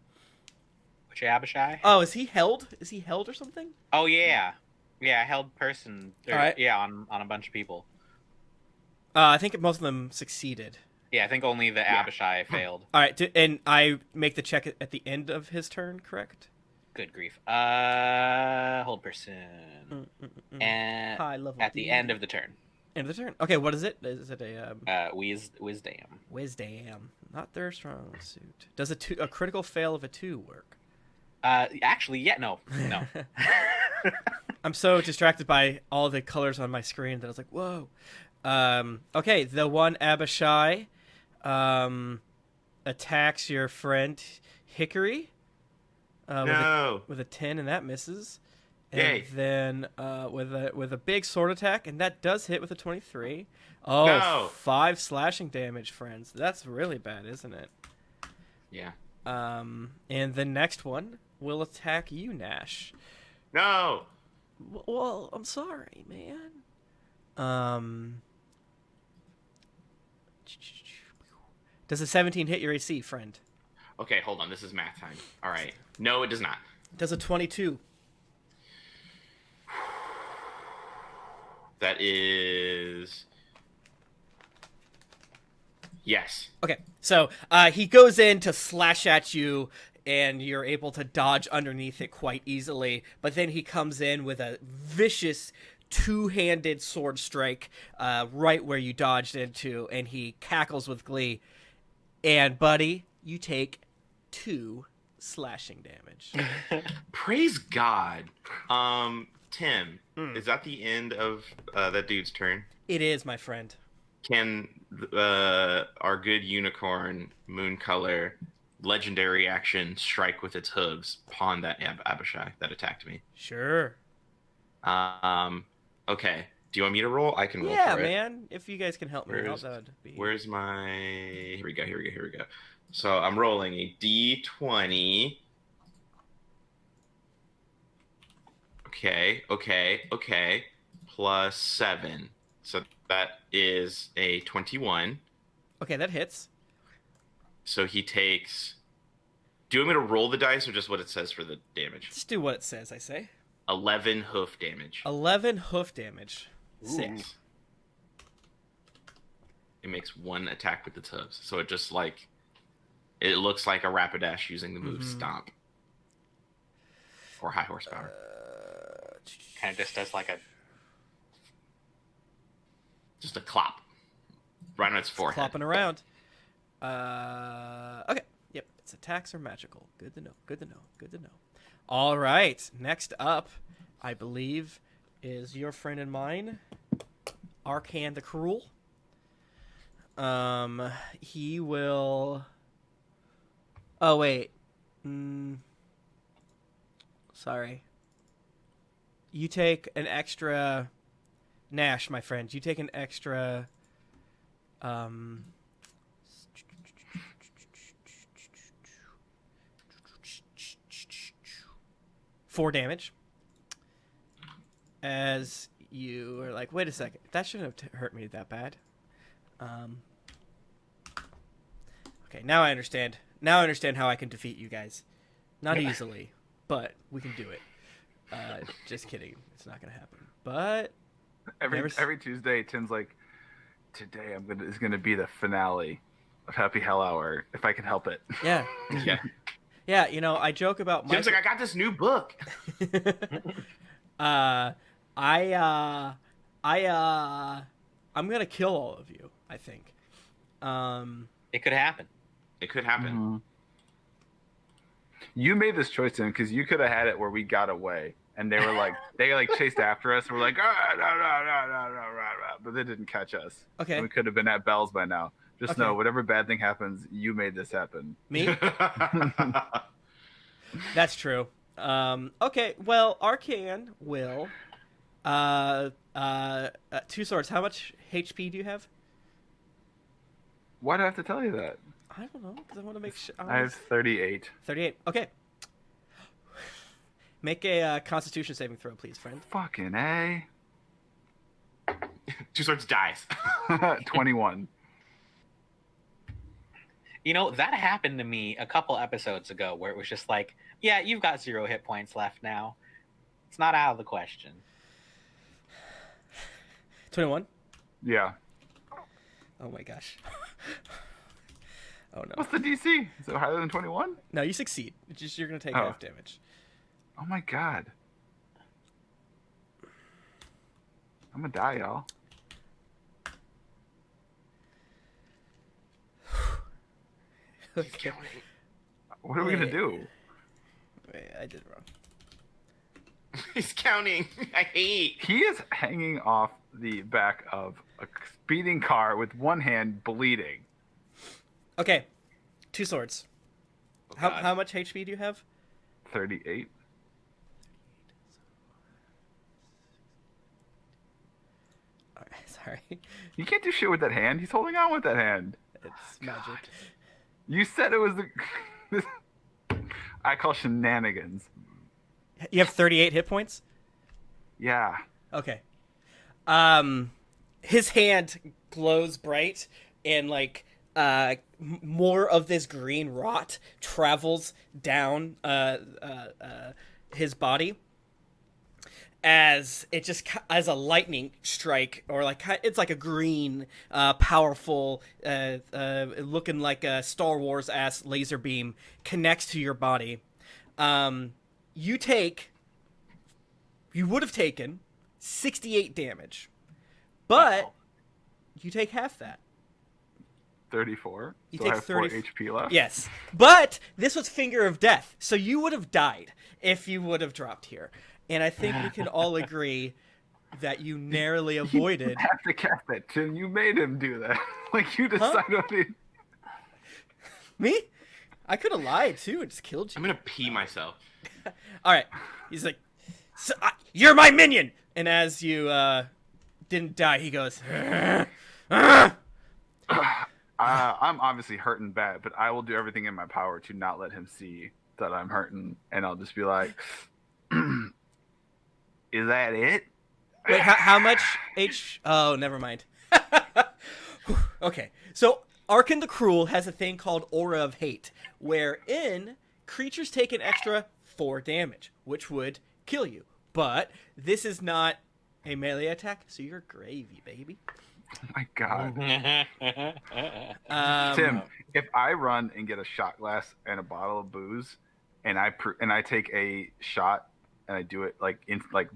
Which Abishai? Oh, is he held? Is he held or something? Oh yeah, held person. All right. Yeah, on a bunch of people. I think most of them succeeded. Yeah, I think only the Abishai failed. All right, and I make the check at the end of his turn, correct? Good grief. Hold person. And high level at the end of the turn. End of the turn. Okay, what is it? Is it a Wisdom? Wisdom, not their strong suit. Does a critical fail of a 2 work? Actually, yeah, no. I'm so distracted by all the colors on my screen that I was like, whoa. Okay, the one Abishai attacks your friend Hickory with a 10, and that misses. And Yay. then with a big sword attack, and that does hit with a 23. Oh, no. 5 slashing damage, friends. That's really bad, isn't it? Yeah. And the next one will attack you, Gnash. No. Well, I'm sorry, man. Does a 17 hit your AC, friend? Okay, hold on. This is math time. All right. No, it does not. Does a 22? That is... Yes. Okay, so he goes in to slash at you, and you're able to dodge underneath it quite easily, but then he comes in with a vicious 2-handed sword strike right where you dodged into, and he cackles with glee. And, buddy, you take 2 slashing damage. Praise God. Tim, is that the end of that dude's turn? It is, my friend. Can our good unicorn, Mooncolor, legendary action strike with its hooves upon that Abishai that attacked me? Sure. Okay. Do you want me to roll? I can roll yeah, for it. Yeah, man. If you guys can help me out, that would be... Where's my... Here we go. So I'm rolling a D20. Okay. Plus 7. So that is a 21. Okay, that hits. So he takes... Do you want me to roll the dice or just what it says for the damage? Just do what it says, I say. 11 hoof damage. 11 hoof damage. Sick. Ooh. It makes one attack with its hooves. So it just like... It looks like a Rapidash using the move Stomp. Or High Horsepower. Kind of just does like a... Just a clop. Right on its forehead. Clopping around. Okay. Yep. Its attacks are magical. Good to know. All right. Next up, I believe, is your friend and mine, Arcan the Cruel. He will... Oh, wait. Sorry. You take an extra... Gnash, my friend. You take an extra... 4 damage. As you are like, wait a second. That shouldn't have hurt me that bad. Okay, now I understand. Now I understand how I can defeat you guys. Not easily, but we can do it. Just kidding. It's not going to happen. But... Every Tuesday, Tim's like, today it's gonna be the finale of Happy Hell Hour if I can help it. Yeah. Yeah. You know, I joke about. Tim's like, I got this new book. I'm gonna kill all of you. I think. It could happen. Mm-hmm. You made this choice, Tim, because you could have had it where we got away. And they were like, chased after us. And we're like, but they didn't catch us. Okay. And we could have been at Bell's by now. Just know, whatever bad thing happens, you made this happen. Me? That's true. Okay. Well, Arcan will. 2 swords. How much HP do you have? Why do I have to tell you that? I don't know, because I want to make sure. I have 38. 38. Okay. Make a Constitution saving throw, please, friend. Fucking A. 2 swords dies. 21. You know, that happened to me a couple episodes ago where it was just like, yeah, you've got 0 hit points left now. It's not out of the question. 21? Yeah. Oh my gosh. Oh no. What's the DC? Is it higher than 21? No, you succeed. It's just you're going to take half damage. Oh my god. I'm gonna die, y'all. Okay. What are we gonna do? Wait, I did it wrong. He's counting. I hate. He is hanging off the back of a speeding car with one hand bleeding. Okay. 2 swords. Oh, how much HP do you have? 38. Sorry. You can't do shit with that hand. He's holding on with that hand. It's magic. You said it was the... I call shenanigans. You have 38 hit points? Yeah. Okay. His hand glows bright, and like more of this green rot travels down his body as it just as a lightning strike, or like it's like a green powerful looking like a Star Wars ass laser beam connects to your body. You would have taken 68 damage, but you take half that. 34. You so take I have 30... 4 HP left? Yes. But this was Finger of Death, so you would have died if you would have dropped here. And I think we can all agree that you narrowly avoided... You have to cast that, Tim. You made him do that. Like, you decided on it. Me? I could have lied, too, and just killed you. I'm gonna pee myself. All right. He's like, you're my minion! And as you didn't die, he goes... I'm obviously hurting bad, but I will do everything in my power to not let him see that I'm hurting, and I'll just be like, Is that it? Wait, how much H? Oh, never mind. Okay, so Arkan the Cruel has a thing called Aura of Hate, wherein creatures take an extra 4 damage, which would kill you. But this is not a melee attack, so you're gravy, baby. Oh my god. Um, Tim, if I run and get a shot glass and a bottle of booze, and I take a shot and I do it like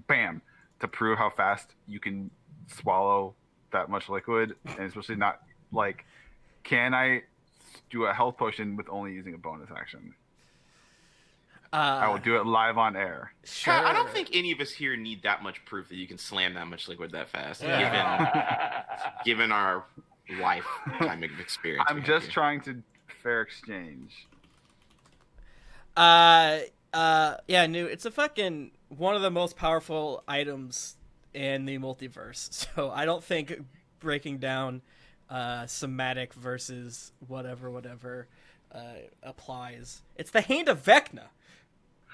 bam to prove how fast you can swallow that much liquid, and especially not like, can I do a health potion with only using a bonus action? I will do it live on air. Sure. I don't think any of us here need that much proof that you can slam that much liquid that fast, given our lifetime of experience. I'm just trying to fair exchange. Yeah, New. It's a fucking one of the most powerful items in the multiverse. So I don't think breaking down somatic versus whatever applies. It's the Hand of Vecna.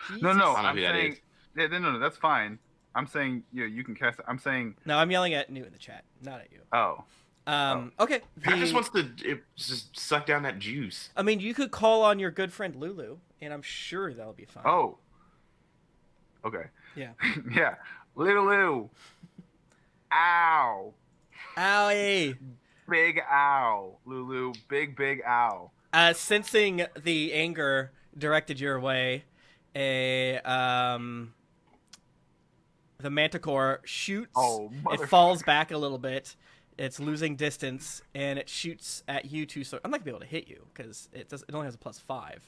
Jesus. No, I don't know who that saying, is. no, that's fine. I'm saying you can cast it. I'm saying No, I'm yelling at New in the chat, not at you. oh. Okay. Pat just wants to just suck down that juice. I mean, you could call on your good friend Lulu, and I'm sure that'll be fine. Oh. Okay. Yeah. Yeah. Lulu. Ow. Owie. Big ow. Lulu. Big ow. Sensing the anger directed your way, the Manticore shoots. Oh, it falls back a little bit. It's losing distance, and it shoots at you two. So I'm not gonna be able to hit you because it only has a +5.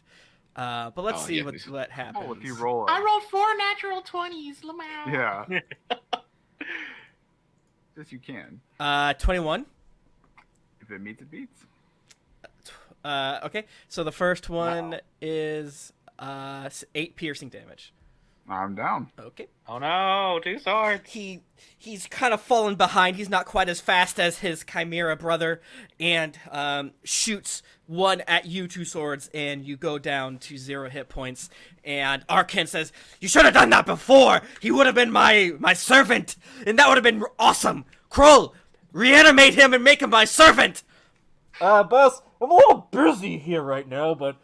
But let's see what happens. Oh, if you roll. I rolled 4 natural 20s, Lamau. Yeah. Yes, you can. 21. If it meets, it beats. Okay, so the first one is 8 piercing damage. I'm down. Okay. Oh no, 2 swords. He's kind of fallen behind. He's not quite as fast as his Chimera brother, and shoots one at you, 2 swords, and you go down to 0 hit points. And Arkan says, "You should have done that before. He would have been my servant, and that would have been awesome. Kroll, reanimate him and make him my servant." Boss, I'm a little busy here right now, but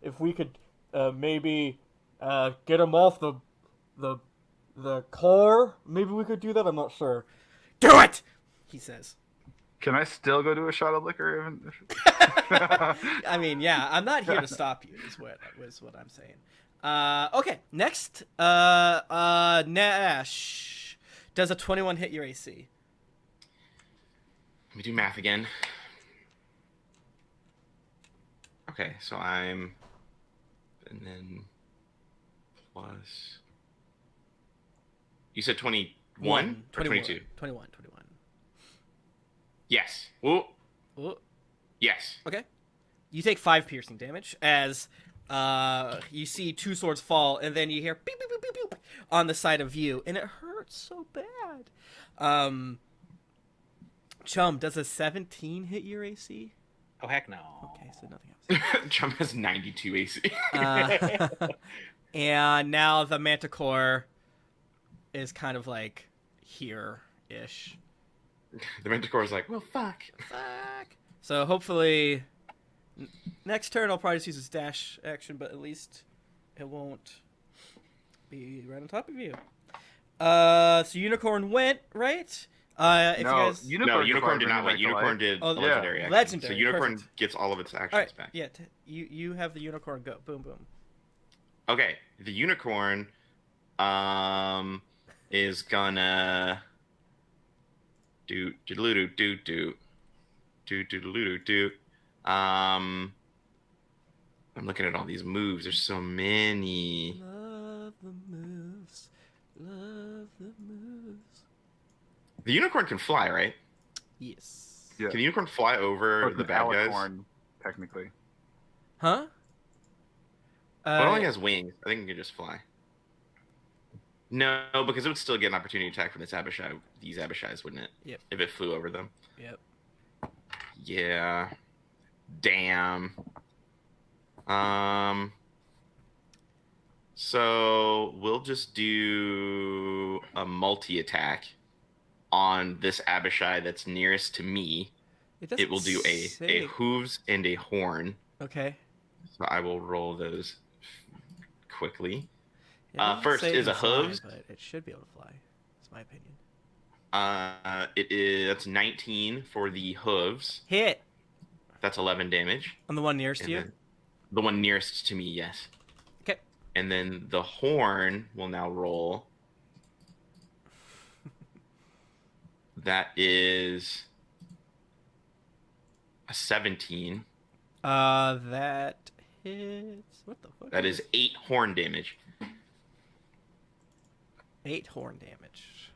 if we could maybe get him off the car, maybe we could do that. I'm not sure. Do it, he says. Can I still go do a shot of liquor? Even if... I mean, yeah, I'm not here to stop you. Is what I'm saying. Okay, next, Gnash. Does a 21 hit your AC? Let me do math again. Okay, so and then plus. You said 21 or 22? 21. Yes. Ooh. Ooh. Yes. Okay. You take 5 piercing damage as you see 2 swords fall, and then you hear beep, beep, beep, beep, beep on the side of you, and it hurts so bad. Chum, does a 17 hit your AC? Oh heck no. Okay, so nothing else. Chum has 92 AC. And now the Manticore is kind of like here-ish. The Manticore is like, well, fuck. So hopefully, next turn I'll probably just use his dash action, but at least it won't be right on top of you. So Unicorn went, right? Unicorn did not win. Unicorn did legendary action. Legendary. So Unicorn perfect. gets all of its actions All right, back. Yeah, you have the Unicorn go. Boom, boom. Okay, the Unicorn is gonna do. I'm looking at all these moves. There's so many. Love the moves. Love the moves. The Unicorn can fly, right? Yes. Yeah. Can the Unicorn fly over the bad guys? Alicorn, technically. Huh? Well, it only has wings. I think it can just fly. No, because it would still get an opportunity attack from these Abishais, wouldn't it? Yep. If it flew over them. Yep. Yeah. Damn. So we'll just do a multi-attack on this Abishai that's nearest to me. It will do a hooves and a horn. Okay. So I will roll those quickly. Yeah, first is a hooves, but it should be able to fly. That's my opinion. That's 19 for the hooves. Hit. That's 11 damage. On the one nearest to you? The one nearest to me, yes. Okay. And then the horn will now roll. That is a 17. That hits. What the fuck? That is 8 horn damage. 8 horn damage.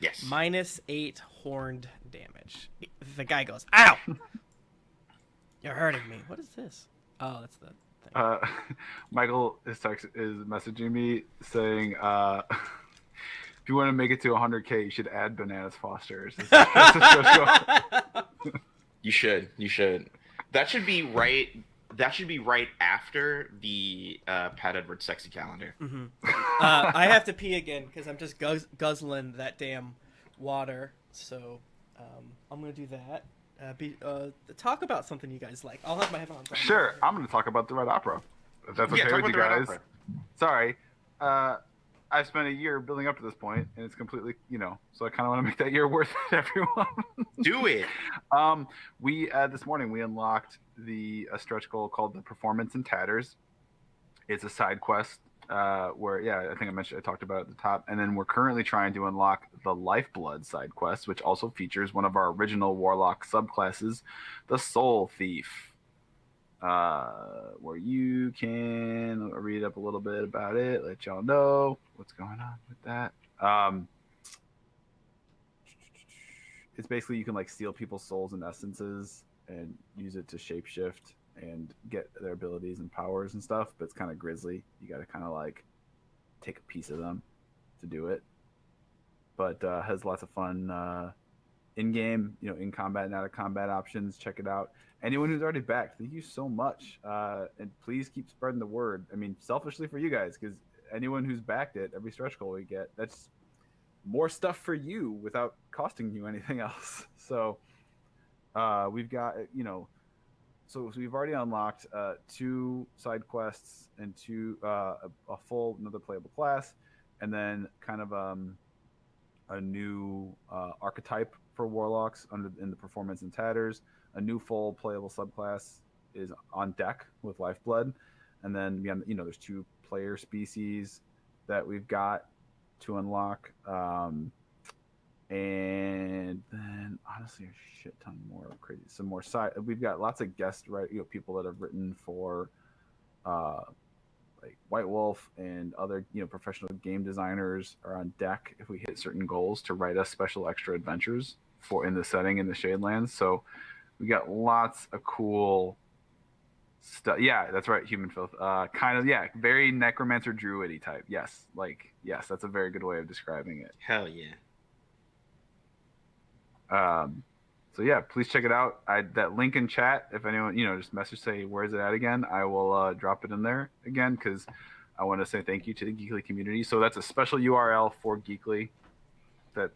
Yes. -8 horned damage. The guy goes, "Ow! You're hurting me." What is this? Oh, that's the thing. Michael is messaging me saying, if you want to make it to 100K, you should add Bananas Fosters. You should. That should be right. That should be right after the Pat Edwards sexy calendar. Mm-hmm. I have to pee again because I'm just guzzling that damn water. So I'm gonna do that. Talk about something you guys like. I'll have my headphones on. Sure, I'm gonna talk about the Red Opera. If that's okay with you guys. Sorry. I spent a year building up to this point, and it's completely, so I kind of want to make that year worth it, everyone. Do it. We this morning we unlocked a stretch goal called the Performance in Tatters. It's a side quest where, I think I talked about it at the top, and then we're currently trying to unlock the Lifeblood side quest, which also features one of our original Warlock subclasses, the Soul Thief. Where you can read up a little bit about it, let y'all know what's going on with that. It's basically you can steal people's souls and essences and use it to shapeshift and get their abilities and powers and stuff, but it's kind of grisly. You got to kind of take a piece of them to do it, but has lots of fun in-game, in combat and out of combat options. Check it out. Anyone who's already backed, thank you so much. And please keep spreading the word. I mean, selfishly for you guys, because anyone who's backed it, every stretch goal we get, that's more stuff for you without costing you anything else. So we've got, so we've already unlocked 2 side quests and a full another playable class, and then kind of a new archetype for Warlocks in the Performance in Tatters. A new full playable subclass is on deck with Lifeblood, and then there's 2 player species that we've got to unlock, and then honestly a shit ton more crazy. Some more side. We've got lots of guest people that have written for White Wolf and other professional game designers are on deck if we hit certain goals to write us special extra adventures for in the setting in the Shadelands. So we got lots of cool stuff. Yeah, that's right. Human filth. Very necromancer druid-y type. Yes. Yes, that's a very good way of describing it. Hell yeah. So yeah, please check it out. That link in chat, if anyone, just message, say, where is it at again? I will drop it in there again, because I want to say thank you to the Geekly community. So that's a special URL for Geekly that,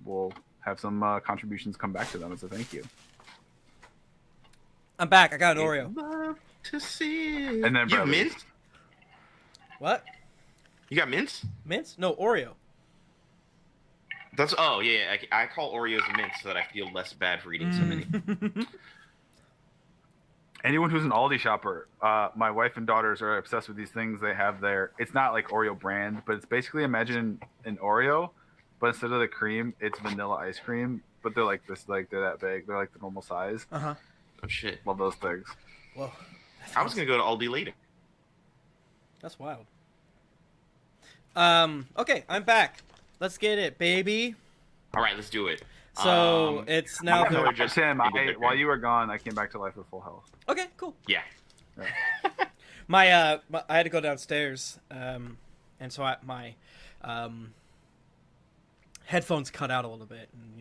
will have some contributions come back to them as a thank you. I'm back. I got an Oreo. Love to see it. And then you have mints? What? You got mints? Mints? No, Oreo. That's I call Oreos mints so that I feel less bad for eating so many. Anyone who's an Aldi shopper, my wife and daughters are obsessed with these things they have there. It's not like Oreo brand, but it's basically, imagine an Oreo, but instead of the cream, it's vanilla ice cream. But they're like this, they're that big. They're like the normal size. Uh-huh. Oh shit! Love those things. Whoa. I was gonna go to Aldi later. That's wild. Okay, I'm back. Let's get it, baby. All right, let's do it. So it's now. Sam, while you were gone, I came back to life with full health. Okay, cool. Yeah. I had to go downstairs, and so my headphones cut out a little bit, and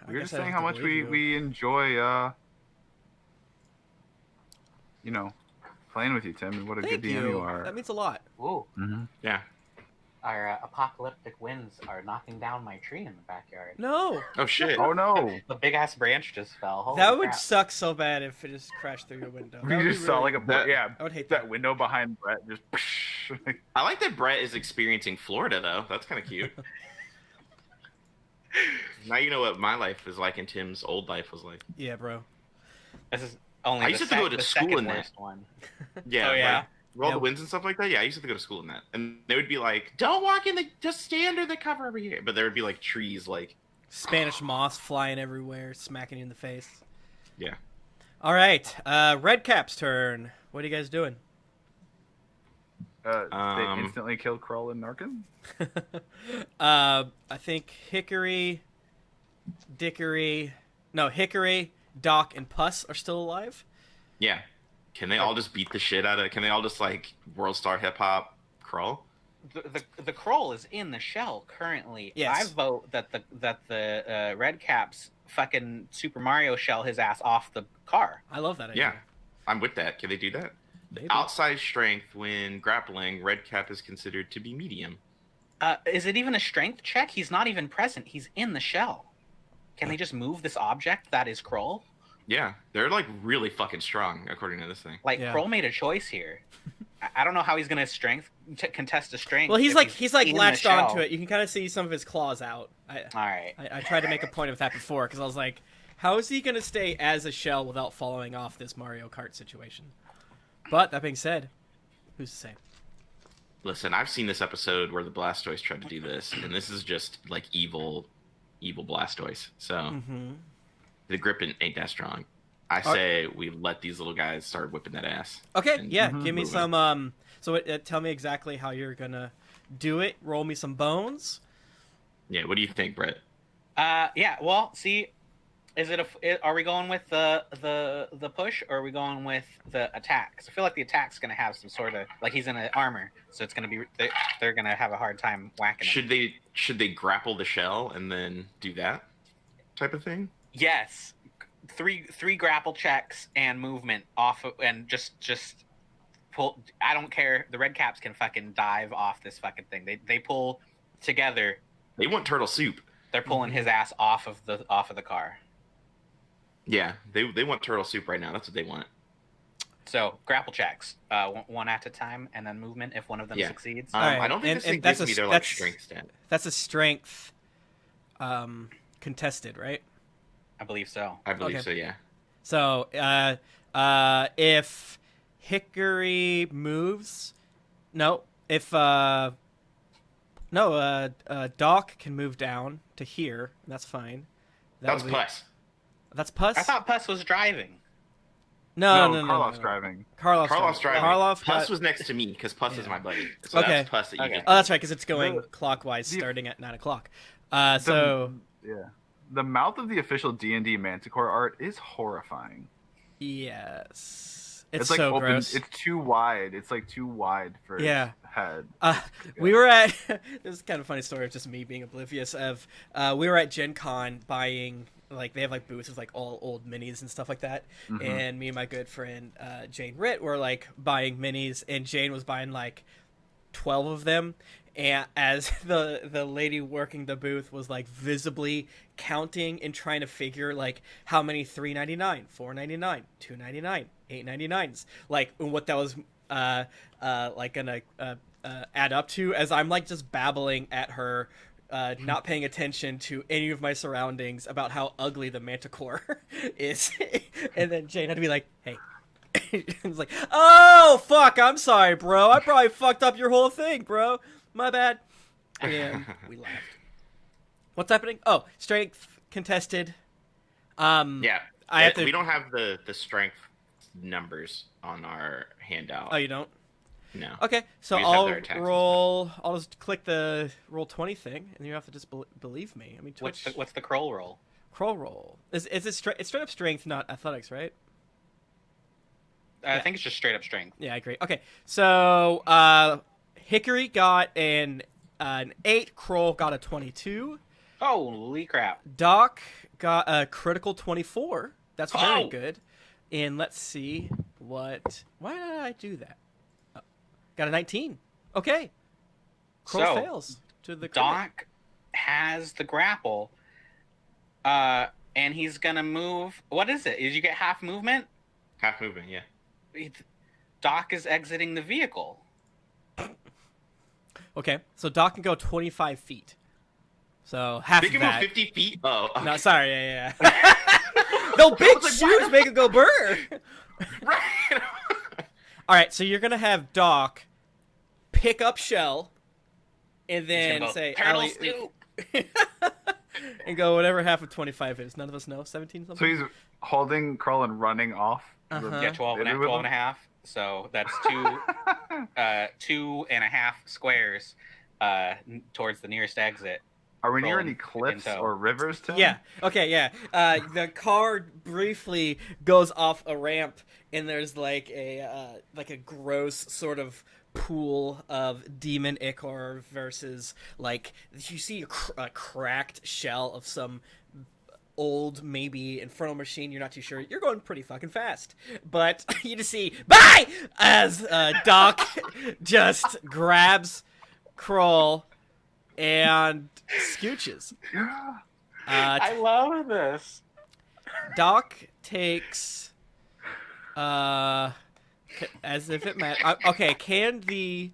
we were just saying how much we enjoy, playing with you, Tim. What a Thank good DM you are. That means a lot. Ooh. Mm-hmm. Yeah. Our apocalyptic winds are knocking down my tree in the backyard. No. Oh shit. Oh no. The big ass branch just fell. Holy That would crap. suck so bad if it just crashed through your window. You just saw like a I would hate that window behind Brett just. I like that Brett is experiencing Florida though. That's kind of cute. Now you know what my life is like and Tim's old life was like. Yeah, bro. This is only I used to go to school in that. One. Yeah. Oh, yeah? Like, all the winds and stuff like that. Yeah, I used to go to school in that, and they would be like, "Don't walk in the, just stand under the cover over here." But there would be like trees, like Spanish moss flying everywhere, smacking you in the face. Yeah. All right, Redcap's turn. What are you guys doing? They instantly kill Krull and Narkin? I think Hickory, Doc, and Puss are still alive. Yeah. Can they all just beat the shit out of? Can they all just like world star hip hop crawl? The Kroll is in the shell currently. Yes. I vote that the Redcaps fucking Super Mario shell his ass off the car. I love that idea. Yeah, I'm with that. Can they do that? Maybe. Outside strength when grappling, Redcap is considered to be medium. Is it even a strength check? He's not even present. He's in the shell. Can they just move this object that is Kroll? Yeah, they're like really fucking strong according to this thing. Like Yeah. Kroll made a choice here. I don't know how he's gonna contest a strength. Well, he's if like in the latched shell. onto it. You can kind of see some of his claws out. All right. I tried to make a point of that before because I was like, how is he going to stay as a shell without falling off this Mario Kart situation? But that being said, who's to say? Listen, I've seen this episode where the Blastoise tried to do this, and this is just like evil Blastoise. So the grip ain't that strong. I say we let these little guys start whipping that ass. Okay, and yeah, give me moving. some. So tell me exactly how you're gonna do it. Roll me some bones. Yeah, what do you think, Brett? Yeah. Well, see, are we going with the push or are we going with the attack? 'Cause I feel like the attack's gonna have some sort of like he's in an armor, so it's gonna be they're gonna have a hard time whacking him. Should they grapple the shell and then do that type of thing? Yes. Three grapple checks and movement off of, and just pull. I don't care. The Redcaps can fucking dive off this fucking thing. They pull together. They want turtle soup. They're pulling his ass off of the car. Yeah, they want turtle soup right now. That's what they want. So grapple checks, one at a time, and then movement if one of them succeeds. Right. I don't think And- this thing and that's gives a- me their like that's- strength stat. That's a strength, contested, right? I believe so. I believe Okay. so. Yeah. So, if Hickory moves, Doc can move down to here. That's fine. That was Puss. That's Puss. I thought Puss was driving. No. Karloff's driving. Karloff's driving. Karloff Puss got... was next to me because Puss is my buddy. So Okay. that's Puss that you Okay. just... Oh, that's right, because it's going The- clockwise, the- starting at 9:00. Yeah. The mouth of the official D&D Manticore art is horrifying. Yes, it's like so open. gross. It's too wide. It's like too wide for Yeah. its head. We were at this is kind of a funny story of just me being oblivious of we were at Gen Con buying like they have like booths with like all old minis and stuff like that, and me and my good friend Jane Ritt were like buying minis, and Jane was buying like 12 of them, and as the lady working the booth was like visibly counting and trying to figure like how many $3.99, $4.99, $2.99, $8.99s, like what that was like gonna add up to, as I'm like just babbling at her, not paying attention to any of my surroundings about how ugly the Manticore is. And then Jane had to be like, hey. It's like, oh fuck, I'm sorry, bro. I probably fucked up your whole thing, bro. My bad. And we laughed. What's happening? Oh, strength contested. Yeah. I have to... We don't have the strength numbers on our handout. Oh, you don't? No. Okay, so We just have I'll their attacks and roll. I'll just click the roll 20 thing, and you have to just believe me. I mean, Twitch. What's the Kroll roll? Kroll roll? Is it it's straight up strength, not athletics, right? I think it's just straight up strength. Yeah, I agree. Okay, so Hickory got an 8. Kroll got a 22. Holy crap! Doc got a critical 24. That's very Oh! good. And let's see What? Why did I do that? Oh, got a 19. Okay. Kroll fails to the crit. Doc has the grapple, and he's gonna move. What is it? Did you get half movement? Half movement, yeah. Doc is exiting the vehicle. Okay, so Doc can go 25 feet. So half They of can that. move 50 feet? Oh. Okay. No, sorry, yeah. No, big shoes make it go burr. Right. All right, so you're going to have Doc pick up Shell and then say... Turtle Snoop! And go whatever half of 25 is. None of us know. 17 something? So he's holding Kroll and running off? Yeah, 12 and a half. So that's 2.5 squares towards the nearest exit. Are we near any cliffs or rivers, Tim? Yeah. Okay, yeah. The car briefly goes off a ramp, and there's like a gross sort of pool of demon ichor versus like you see a cracked shell of some old maybe infernal machine. You're not too sure. You're going pretty fucking fast, but you just see bye as Doc just grabs Kroll and scooches. I love this. Doc takes as if it mattered. Okay, can the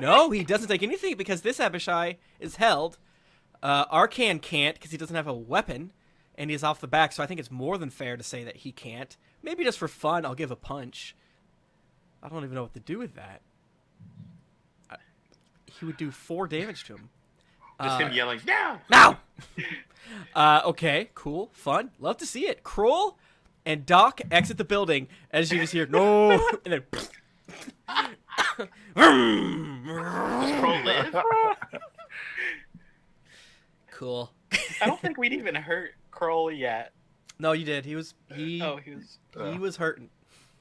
no, he doesn't take anything because this Abishai is held. Arcan can't because he doesn't have a weapon and he's off the back, so I think it's more than fair to say that he can't. Maybe just for fun, I'll give a punch. I don't even know what to do with that. He would do 4 damage to him. Just him yelling, no! No! Okay, cool, fun. Love to see it. Kroll and Doc exit the building as you just hear, no! And then... Does Kroll live? Cool. I don't think we'd even hurt Kroll yet. No, you did. He was hurting.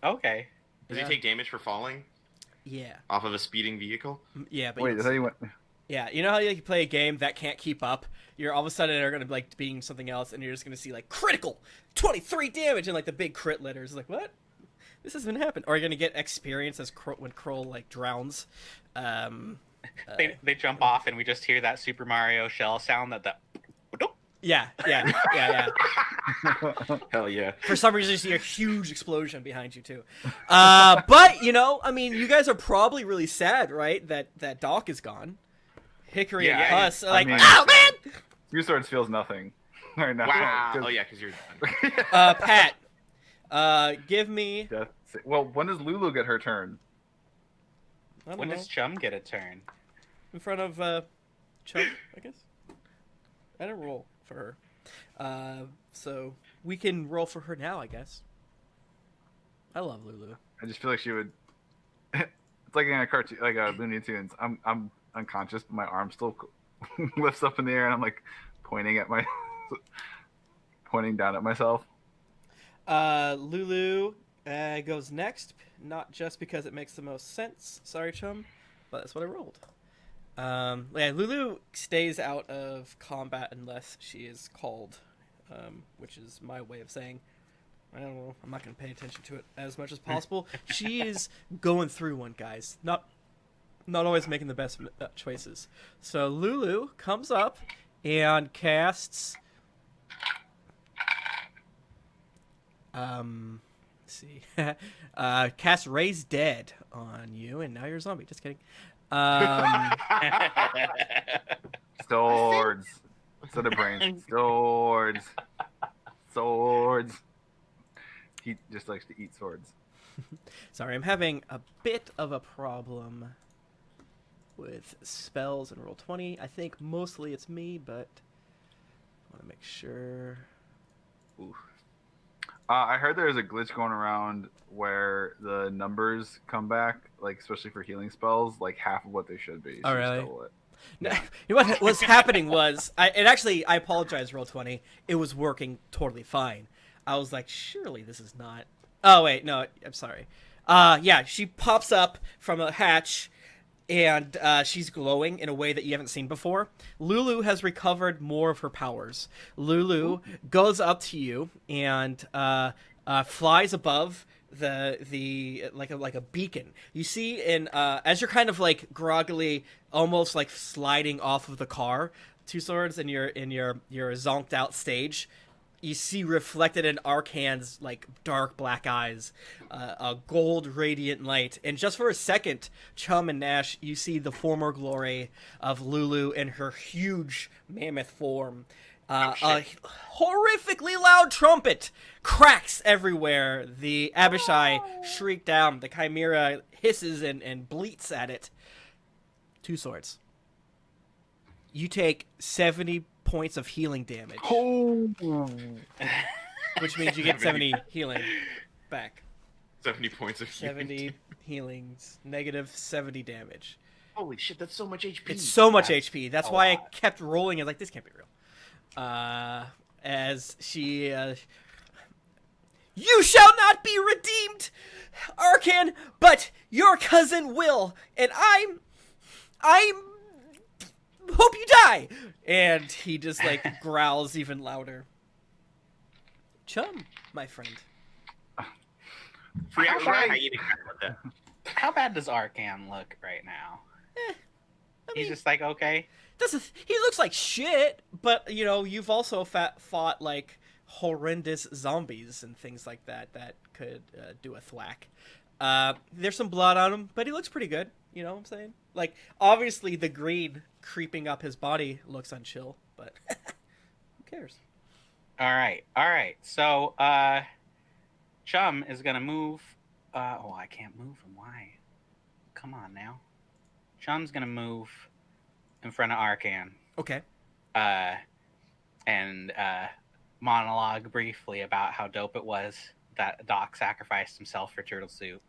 Okay. Does he take damage for falling? Yeah. Off of a speeding vehicle? Yeah, but wait, is that you went? Yeah, you know how you play a game that can't keep up? You're all of a sudden are gonna like being something else, and you're just gonna see like critical 23 damage and like the big crit letters. Like what? This hasn't happened. Or you're gonna get experience as when Kroll like drowns. They jump off, and we just hear that Super Mario shell sound that. Yeah. Hell yeah. For some reason, you see a huge explosion behind you, too. But, you know, I mean, you guys are probably really sad, right? That Doc is gone. Hickory and Huss are like, oh, man! Few Swords feels nothing right now. Wow. Oh, yeah, because you're done. Pat, give me... Well, when does Lulu get her turn? When does Chum get a turn? In front of Chum, I guess. I didn't roll for her. So we can roll for her now, I guess. I love Lulu. I just feel like she would. It's like in a cartoon, like a Looney Tunes. I'm unconscious, but my arm still lifts up in the air, and I'm like pointing down at myself. Lulu goes next, not just because it makes the most sense. Sorry, Chum, but that's what I rolled. Yeah, Lulu stays out of combat unless she is called, which is my way of saying, I don't know, I'm not going to pay attention to it as much as possible. She is going through one, guys. Not always making the best choices. So Lulu comes up and casts... let's see. Cast Raise Dead on you, and now you're a zombie. Just kidding. Swords. Instead of brains. Swords. He just likes to eat swords. Sorry, I'm having a bit of a problem with spells in Roll20. I think mostly it's me, but I want to make sure. Ooh. I heard there's a glitch going around where the numbers come back, like especially for healing spells, like half of what they should be. Oh, really? No, what was happening was, I apologize, Roll20. It was working totally fine. I was like, surely this is not... Oh, wait, no, I'm sorry. Yeah, she pops up from a hatch, and she's glowing in a way that you haven't seen before. Lulu has recovered more of her powers. Lulu goes up to you and flies above the like a beacon. You see, as you're kind of like groggily, almost like sliding off of the car, Two Swords, in your zonked out stage, you see reflected in Arcan's like dark black eyes, a gold radiant light, and just for a second, Chum and Gnash, you see the former glory of Lulu in her huge mammoth form. A horrifically loud trumpet cracks everywhere. The Abishai shriek down. The Chimera hisses and bleats at it. Two Swords. You take 70 points of healing damage. Oh. Which means you get 70 healing back. 70 points of healing. 70 healings. Negative 70 damage. Holy shit, that's so much HP. It's so much HP. That's why I kept rolling it like, this can't be real. As she, you shall not be redeemed, Arcan, but your cousin will, and I hope you die. And he just like growls even louder. Chum, my friend. How bad does Arcan look right now? He's just like, okay. He looks like shit, but you know, you've also fought like horrendous zombies and things like that could do a thwack. There's some blood on him, but he looks pretty good. You know what I'm saying? Like, obviously the green creeping up his body looks unchill, but who cares? All right. So, Chum is gonna move. I can't move him. Why? Come on now. Chum's gonna move in front of Arcan. Okay. And monologue briefly about how dope it was that Doc sacrificed himself for Turtle Soup.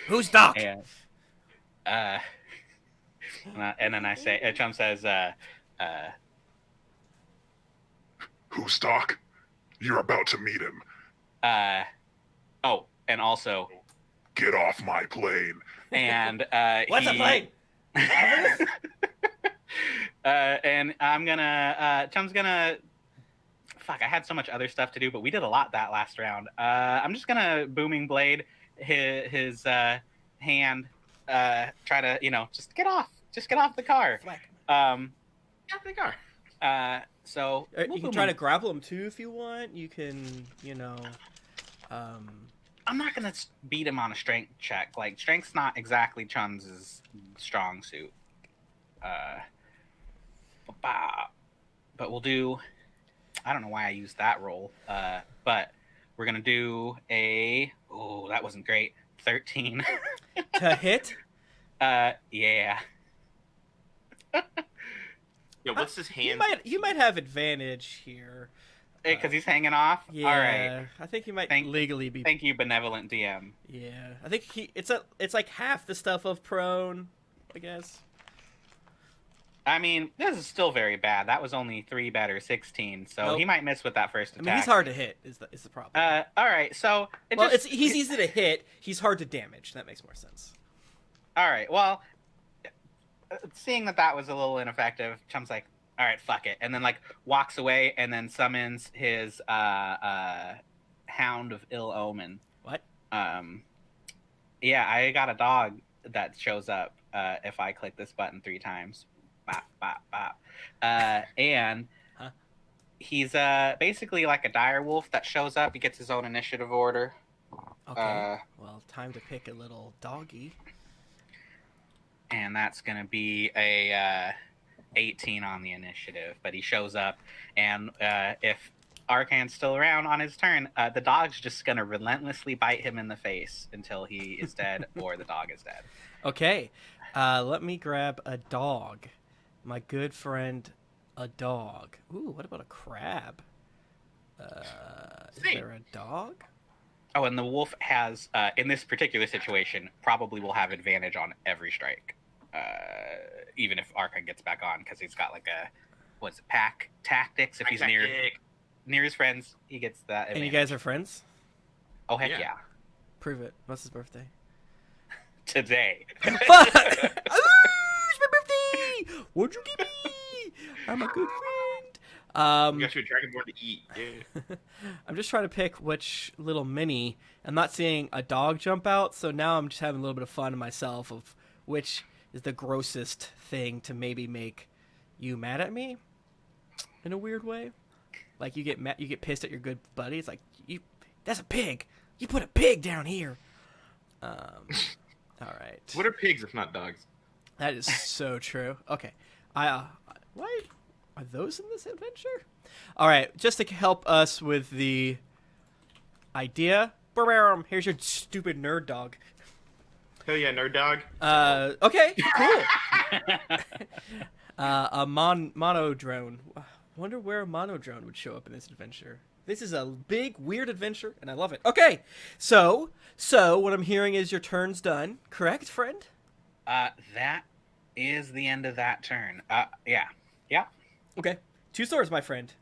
Who's Doc? And then I say, Chum says, "Who's Doc? You're about to meet him." And also, get off my plane. And what's a plane? And I'm gonna Chum's gonna fuck, I had so much other stuff to do, but we did a lot that last round. I'm just gonna booming blade his hand, try to, just get off the car. Get off the car. So you can try to grapple him too if you want. You can, I'm not gonna beat him on a strength check. Like, strength's not exactly Chum's strong suit. But we'll do. I don't know why I used that roll. But we're gonna do a. Oh, that wasn't great. 13 to hit. Yeah. Yeah, what's his hand? You might have advantage here. Because he's hanging off? Yeah, all right. I think he might legally be... Thank you, benevolent DM. Yeah, I think it's like half the stuff of prone, I guess. I mean, this is still very bad. That was only 3 better, 16, so He might miss with that first attack. I mean, he's hard to hit, is the problem. All right, so... he's easy to hit, he's hard to damage. That makes more sense. All right, well, seeing that was a little ineffective, Chum's like, all right, fuck it. And then, walks away and then summons his Hound of Ill Omen. What? Yeah, I got a dog that shows up if I click this button 3 times. Bop, bop, bop. And he's basically like a dire wolf that shows up. He gets his own initiative order. Okay. Well, time to pick a little doggy. And that's going to be a... 18 on the initiative, but he shows up, and if Arcan's still around on his turn, the dog's just gonna relentlessly bite him in the face until he is dead or the dog is dead. Okay, let me grab a dog. My good friend, a dog. Ooh, what about a crab? Is there a dog? Oh, and the wolf has, in this particular situation, probably will have advantage on every strike. Even if Arcan gets back on, because he's got pack tactics. If he's near his friends, he gets that advantage. And you guys are friends? Oh, heck yeah. Prove it. What's his birthday? Today. Fuck! It's my birthday! What'd you give me? I'm a good friend. You got you a dragonborn to eat. Yeah. I'm just trying to pick which little mini. I'm not seeing a dog jump out, so now I'm just having a little bit of fun myself of which is the grossest thing to maybe make you mad at me in a weird way. Like you get pissed at your good buddy. It's like that's a pig. You put a pig down here. All right. What are pigs if not dogs? That is so true. Okay. Why are those in this adventure? All right, just to help us with the idea. Here's your stupid nerd dog. Hell yeah, nerd dog. Okay, cool. A mono drone. Wonder where a mono drone would show up in this adventure. This is a big, weird adventure, and I love it. Okay, so what I'm hearing is your turn's done. Correct, friend? That is the end of that turn. Yeah. Okay, 2 swords, my friend.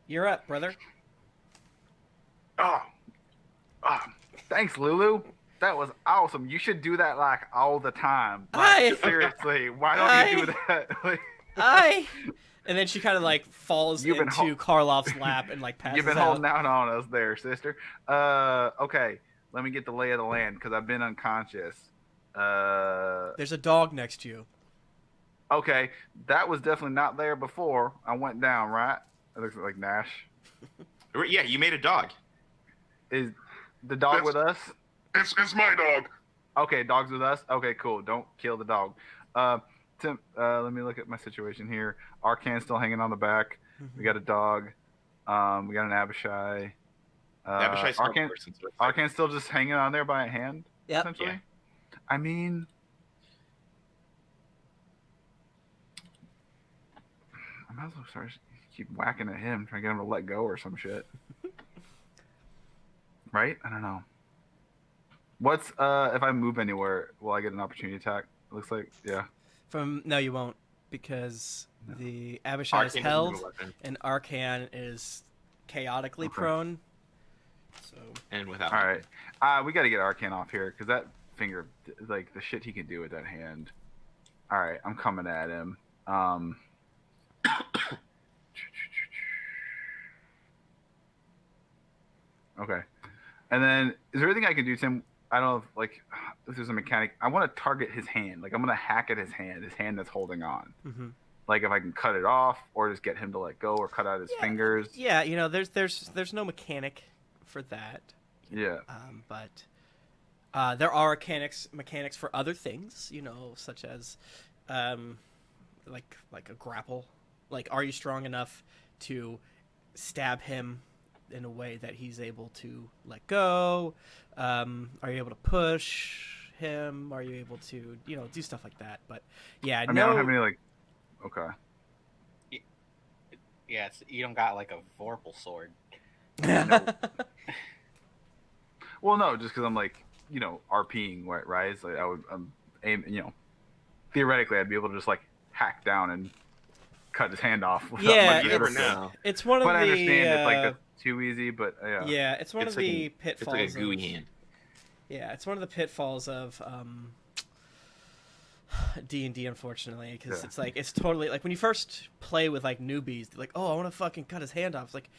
You're up, brother. Thanks, Lulu. That was awesome. You should do that like all the time. Seriously, why don't you do that? And then she kind of like falls into Karloff's lap and like passes out. You've been holding out on us there, sister. Okay, let me get the lay of the land because I've been unconscious. There's a dog next to you. Okay, that was definitely not there before I went down, right? It looks like Gnash. Yeah, you made a dog. Is the dog with us? It's my dog. Okay, dog's with us? Okay, cool. Don't kill the dog. Tim, let me look at my situation here. Arcan's still hanging on the back. We got a dog. We got an Abishai. Abishai's Arcan's still just hanging on there by a hand, essentially? Yeah. I mean... I might as well start keep whacking at him, trying to get him to let go or some shit. Right? I don't know. What's if I move anywhere, will I get an opportunity attack? It looks like, yeah. No, you won't, because the Abishai is held and Arcan is chaotically prone. So and without. All right, we got to get Arcan off here because that finger, like the shit he can do with that hand. All right, I'm coming at him. Okay. And then, is there anything I can do, Tim? I don't know if, like, this is a mechanic. I want to target his hand. Like, I'm going to hack at his hand that's holding on. Mm-hmm. Like, if I can cut it off or just get him to let go or cut out his fingers. Yeah, you know, there's no mechanic for that. Yeah. But there are mechanics for other things, you know, such as, like a grapple. Like, are you strong enough to stab him in a way that he's able to let go? Are you able to push him? Are you able to, you know, do stuff like that? But yeah, I mean, I don't have any like. Okay. Yeah, you don't got like a Vorpal sword. No. Well, no, just because I'm like, you know, RPing, right? It's like I'm aim, you know, theoretically, I'd be able to just like hack down and cut his hand off. Yeah, it's one of but the. I understand it's like that's too easy, but yeah. Yeah, it's one of the pitfalls. It's like a gooey hand. Yeah, it's one of the pitfalls of D&D, unfortunately, because it's like it's totally like when you first play with like newbies, they're like, "Oh, I want to fucking cut his hand off." It's like,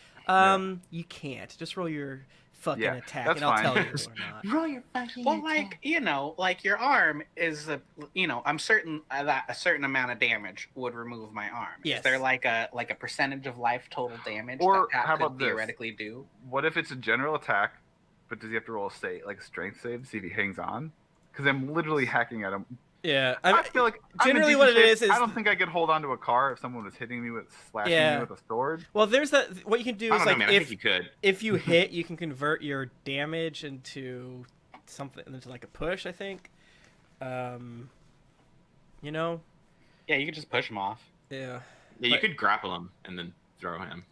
you can't. Just roll your fucking attack, and I'll tell you or not. Roll your fucking attack. Like, you know, like your arm is I'm certain that a certain amount of damage would remove my arm. Yes. Is there like a percentage of life total damage or that how could about theoretically do? What if it's a general attack, but does he have to roll a strength save to see if he hangs on? Because I'm literally hacking at him. Yeah, I feel like generally what it is I don't think I could hold on to a car if someone was hitting me slashing me with a sword. Well, there's that. What you can do is like I think you could. If you hit, you can convert your damage into something into like a push. I think. You know. Yeah, you could just push him off. Yeah. Yeah, you could grapple him and then throw him.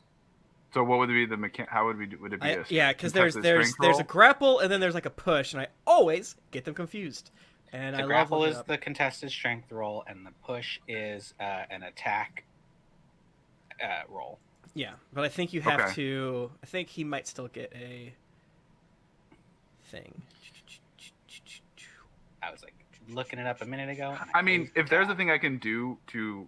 So what would be the How would we do? Would it be because there's a grapple and then there's like a push, and I always get them confused. And the grapple is the contested strength roll, and the push is an attack roll. Yeah, but I think you have to. I think he might still get a thing. I was like looking it up a minute ago. I mean, if there's a thing I can do to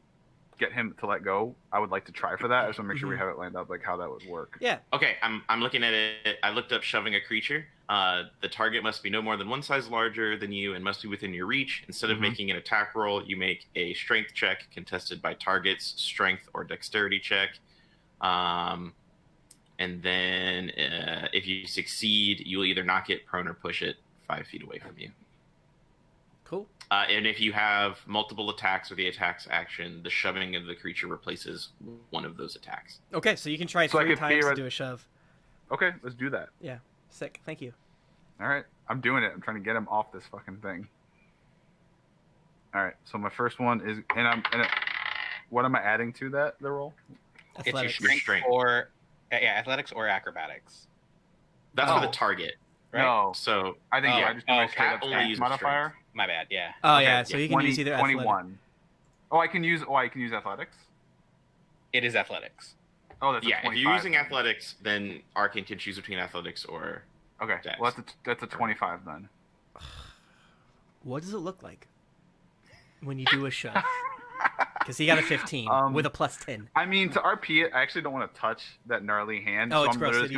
get him to let go, I would like to try for that. I just want to make sure we have it lined up, like how that would work. Yeah. Okay, I'm looking at it. I looked up shoving a creature. The target must be no more than one size larger than you and must be within your reach. Instead of making an attack roll, you make a strength check contested by target's strength or dexterity check. And then if you succeed, you will either knock it prone or push it 5 feet away from you. Cool. And if you have multiple attacks or the attack's action, the shoving of the creature replaces one of those attacks. Okay, so you can try 3 times to do a shove. Okay, let's do that. Yeah, sick. Thank you. All right, I'm doing it. I'm trying to get him off this fucking thing. All right, so my first one is, what am I adding to the roll? Athletics. It's your strength or athletics or acrobatics. That's for the target. Right? No. So I think I just do my straight up only strength uses modifier. strength. My bad. Yeah. Oh yeah, so you can use either 21. Oh, I can use athletics. It is athletics. Oh, that's if you're using athletics, then Arcane can choose between athletics or. Okay, dex. well that's a 25 then. What does it look like when you do a shove? Because he got a 15 with a plus 10. I mean, to RP it, I actually don't want to touch that gnarly hand. Oh, so it's gross.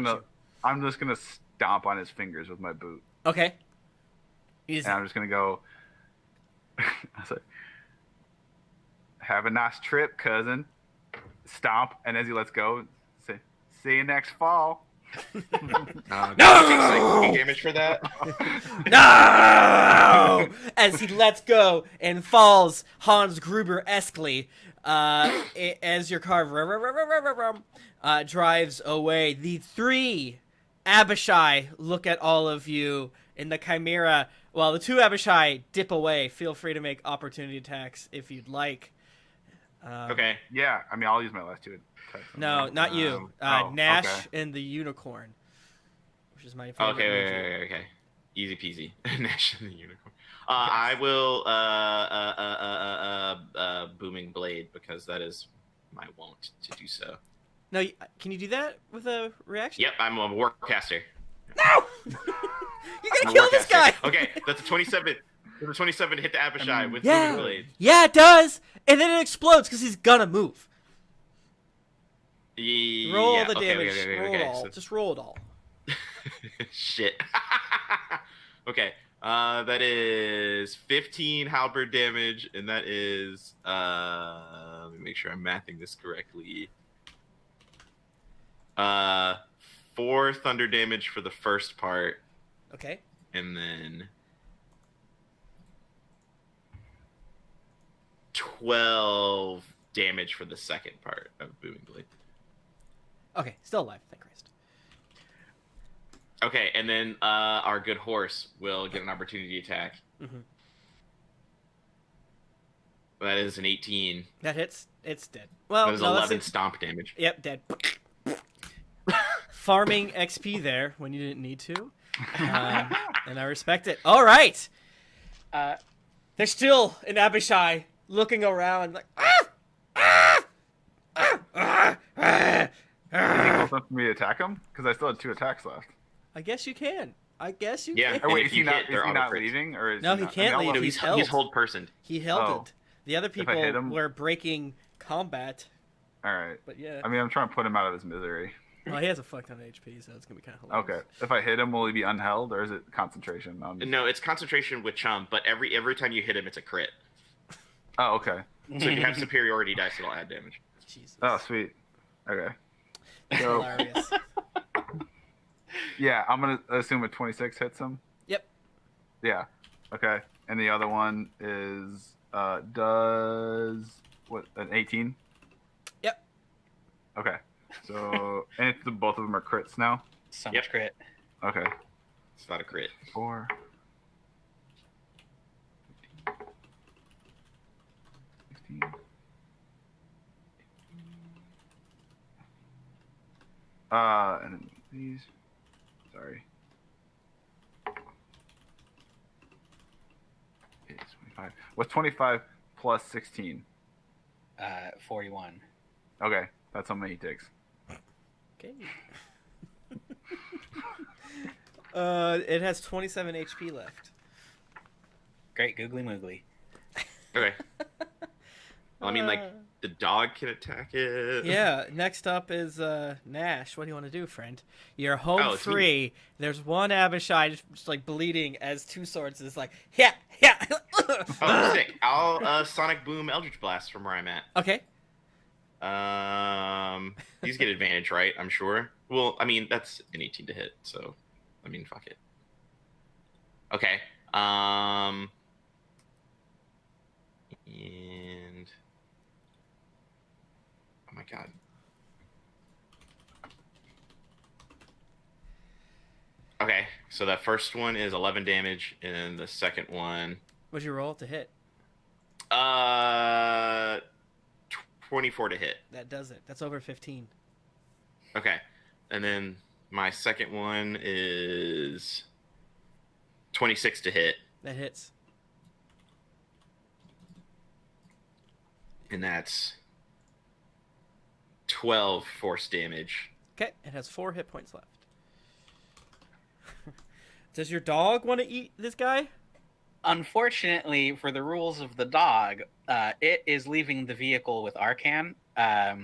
I'm just gonna stomp on his fingers with my boot. Okay. And I'm just gonna go. I say, "Have a nice trip, cousin." Stomp, and as he lets go, say, "See you next fall." No! Damage for that. No! As he lets go and falls Hans Gruber-esquely, as your car drives away. The 3 Abishai look at all of you in the Chimera. Well, the 2 Abishai dip away. Feel free to make opportunity attacks if you'd like. Okay. Yeah, I mean, I'll use my last 2 attacks. No, not you. Gnash and the Unicorn, which is my favorite. Okay. Easy peasy. Gnash and the Unicorn. I will Booming Blade because that is my wont to do so. No, can you do that with a reaction? Yep, I'm a Warcaster. No! You're gonna kill this guy! Okay, that's a 27. The 27 hit the Abishai with Booming Blade. Yeah, it does! And then it explodes because he's gonna move. Roll the damage. Roll it all. Just roll it all. Shit. Okay. That is 15 halberd damage, and that is let me make sure I'm mathing this correctly. 4 thunder damage for the first part. Okay. And then 12 damage for the second part of Booming Blade. Okay, still alive, thank Christ. Okay, and then our good horse will get an opportunity attack. Mm-hmm. That is an 18. That hits. It's dead. Well, that is 11 stomp damage. Yep, dead. Farming XP there when you didn't need to. And I respect it. All right. There's still an Abishai looking around like, Is he close enough for me to attack him? Because I still had 2 attacks left. I guess you can. Yeah. Oh, wait, is he not leaving? Or is no, he can't leave. He's hold personed. He held it. The other people were breaking combat. All right. But yeah. I mean, I'm trying to put him out of his misery. Well, he has a fuck ton of HP, so it's going to be kind of hilarious. Okay. If I hit him, will he be unheld, or is it concentration? No, it's concentration with Chum, but every time you hit him, it's a crit. Oh, okay. So if you have superiority dice, it'll add damage. Jesus. Oh, sweet. Okay. So, hilarious. Yeah, I'm going to assume a 26 hits him. Yep. Yeah. Okay. And the other one is, does, what, an 18? Yep. Okay. So, and both of them are crits now? So much crit. Okay. It's not a crit. 4. 16. And then these. Sorry. It's 25. What's 25 plus 16? 41. Okay, that's how many he takes. Okay. It has 27 HP left. Great, googly moogly. Okay. Well, I mean, like, the dog can attack it. Yeah, next up is Gnash. What do you want to do, friend? You're home free. Me. There's one Abishai just like bleeding as two swords is like, yeah. Oh, sick. I'll Sonic Boom Eldritch Blast from where I'm at. Okay. These get advantage, right? I'm sure. Well, I mean, that's an 18 to hit, so, I mean, fuck it. Okay. And... Oh my god. Okay, so that first one is 11 damage, and the second one... What'd you roll to hit? 24 to hit. That does it. That's over 15. Okay, and then my second one is 26 to hit. That hits. And that's 12 force damage. Okay, it has 4 hit points left. Does your dog want to eat this guy? Unfortunately, for the rules of the dog, it is leaving the vehicle with Arcan. That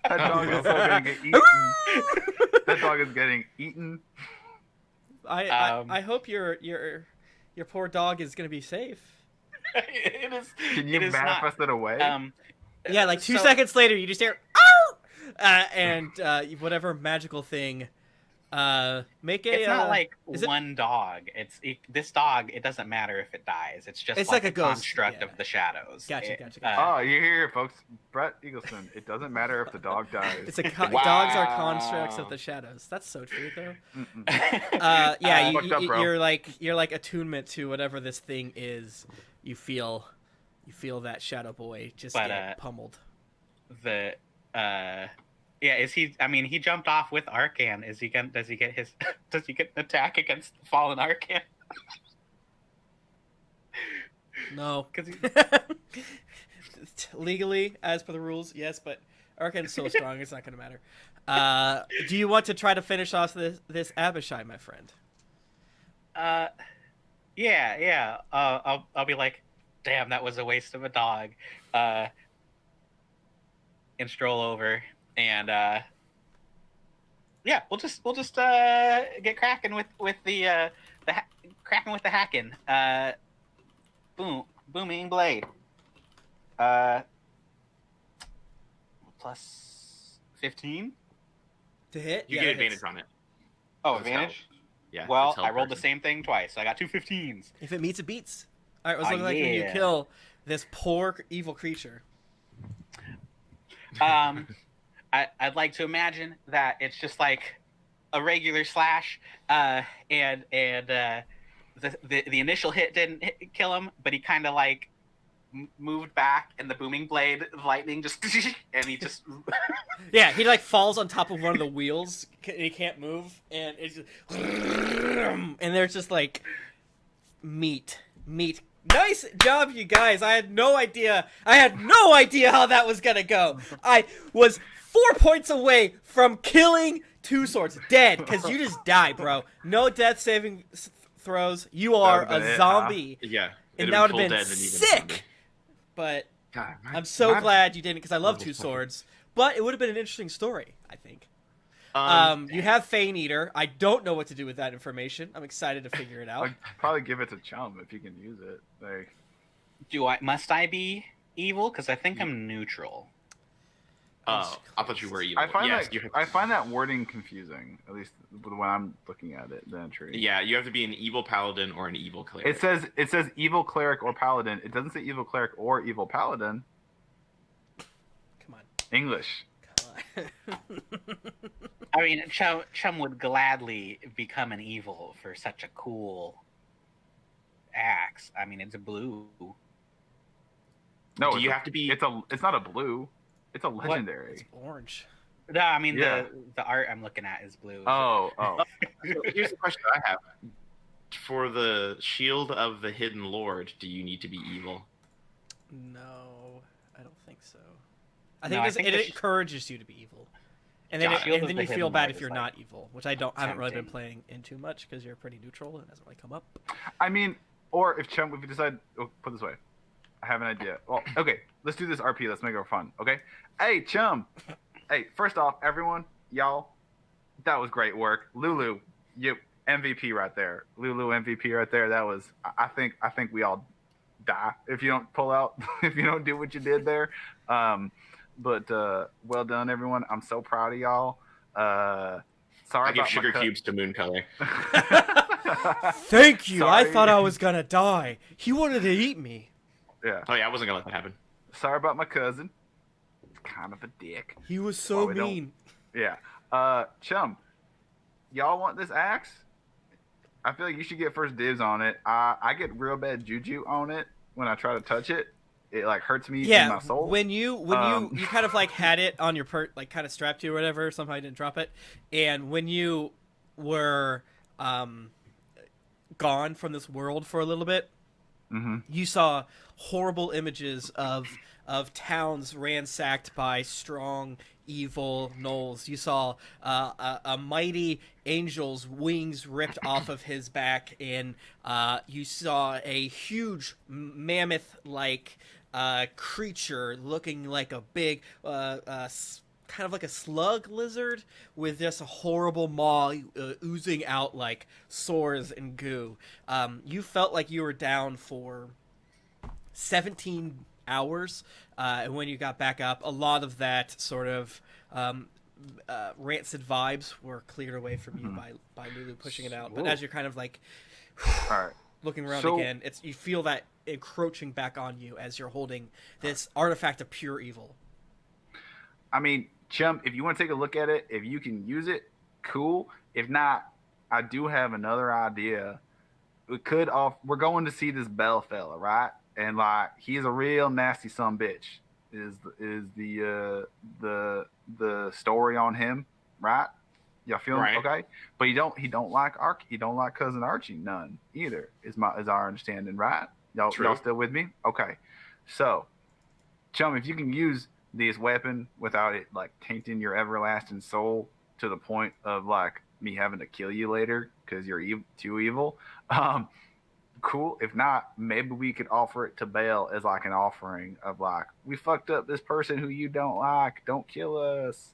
dog is still gonna get eaten. That dog is getting eaten. I hope your poor dog is gonna be safe. It is. Can you manifest it away? Yeah, like 2 seconds later, you just hear "Ow!" And whatever magical thing. Make a. It's not like one dog. This dog. It doesn't matter if it dies. It's just like a ghost construct of the shadows. Gotcha. Oh, you hear it, folks. Brett Eagleson. It doesn't matter if the dog dies. It's dogs are constructs of the shadows. That's so true, though. Yeah, you're like attunement to whatever this thing is. You feel that shadow boy just get pummeled. Yeah, is he? I mean, he jumped off with Arcan. Does he get an attack against the fallen Arcan? No, because legally, as per the rules, yes, but Arcan's so strong, it's not going to matter. Do you want to try to finish off this Abishai, my friend? Yeah. I'll be like, damn, that was a waste of a dog. And stroll over. And yeah, we'll just get cracking with the cracking with the hacking. Booming blade. Plus 15 to hit. You get advantage on it. Oh, advantage. Yeah. Well, I rolled the same thing twice. So I got 2 15s. If it meets, it beats. All right, what's looking like when you kill this poor evil creature? I'd like to imagine that it's just like a regular slash, and the initial hit didn't kill him, but he kind of like moved back, and the booming blade of lightning just and he just yeah, he like falls on top of one of the wheels. He can't move, and it's just, and there's just like meat. Nice job, you guys. I had no idea how that was gonna go. I was 4 points away from killing Two Swords dead, because you just die, bro. No death saving throws. You are a zombie. Yeah. And that would have been sick. But God, I'm so glad you didn't, because I love Two Swords. But it would have been an interesting story, I think. You have Fane Eater. I don't know what to do with that information. I'm excited to figure it out. I'd probably give it to Chum if you can use it. Like, must I be evil? Because I think I'm neutral. Oh, I thought you were evil. I find that wording confusing, at least when I'm looking at it, the entry. Yeah, you have to be an evil paladin or an evil cleric. It says evil cleric or paladin. It doesn't say evil cleric or evil paladin. Come on. English. Come on. I mean, Chum would gladly become an evil for such a cool axe. I mean, it's a blue. No, do you have to be? It's not a blue. It's a legendary. It's orange. No, I mean the art I'm looking at is blue. Oh. So here's the question I have: for the Shield of the Hidden Lord, do you need to be evil? No, I don't think so. I think it encourages you to be evil, and then you feel bad if you're not evil, which I haven't really been playing in too much because you're pretty neutral and it doesn't really come up. I mean, or if you decide, put it this way, I have an idea. Well, okay, let's do this RP. Let's make it fun. Okay. Hey, Chum. Hey, first off, everyone, y'all, that was great work. Lulu, you MVP right there. Lulu MVP right there. That was. I think we all die if you don't pull out, if you don't do what you did there. But well done, everyone. I'm so proud of y'all. Sorry, I give sugar cubes to Moon Color. Thank you. Sorry. I thought I was gonna die. He wanted to eat me. Yeah. Oh yeah, I wasn't gonna let that happen. Sorry about my cousin. Kind of a dick. He was so Well, mean. Yeah. Chum, y'all want this axe? I feel like you should get first dibs on it. I get real bad juju on it when I try to touch it. It like hurts me in my soul. When you kind of like had it on your like kind of strapped to you or whatever, somehow you didn't drop it, and when you were gone from this world for a little bit, you saw horrible images of towns ransacked by strong, evil gnolls. You saw a mighty angel's wings ripped off of his back, and you saw a huge mammoth-like creature looking like a big, kind of like a slug lizard with just a horrible maw oozing out like sores and goo. You felt like you were down for 17 hours, and when you got back up, a lot of that sort of rancid vibes were cleared away from you by Lulu pushing it out. But as you're kind of like looking around again, you feel that encroaching back on you as you're holding this artifact of pure evil. I mean, Chum, if you want to take a look at it, if you can use it, cool. If not, I do have another idea. We're going to see this Bell fella, right? And like, he's a real nasty son bitch. Is the story on him, right? Y'all feel right. Okay? But he don't like cousin Archie none either. Is our understanding, right? Y'all still with me? Okay. So, Chum, if you can use this weapon without it like tainting your everlasting soul to the point of like me having to kill you later because you're too evil, cool. If not, maybe we could offer it to Bale as like an offering of like, we fucked up this person who you don't like. Don't kill us.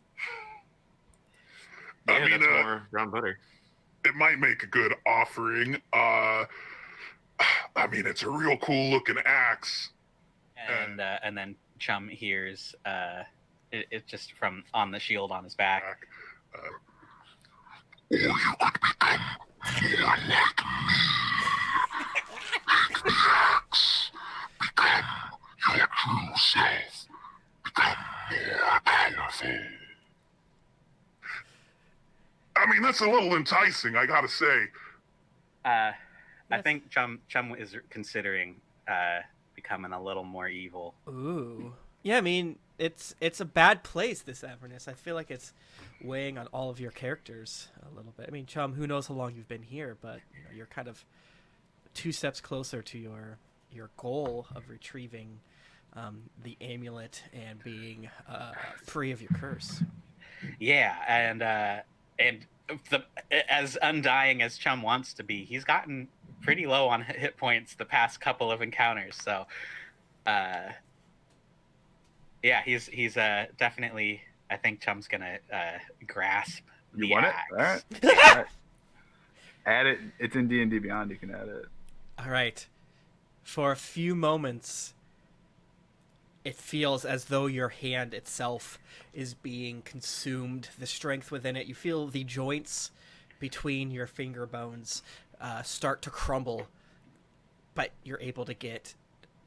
Yeah, I mean, that's more brown butter. It might make a good offering. I mean, it's a real cool looking axe. And then Chum hears it just from on the shield on his back. I mean, that's a little enticing, I gotta say. I think Chum is considering becoming a little more evil. Ooh. Yeah, I mean, it's a bad place, this Avernus. I feel like it's weighing on all of your characters a little bit. I mean, Chum, who knows how long you've been here, but you're kind of 2 steps closer to your goal of retrieving the amulet and being free of your curse. Yeah, and as undying as Chum wants to be, he's gotten pretty low on hit points the past couple of encounters. So, yeah, he's definitely. I think Chum's gonna grasp the You want axe. it? All right. All right. Add it. It's in D&D Beyond. You can add it. All right. For a few moments, it feels as though your hand itself is being consumed. The strength within it. You feel the joints between your finger bones start to crumble, but you're able to get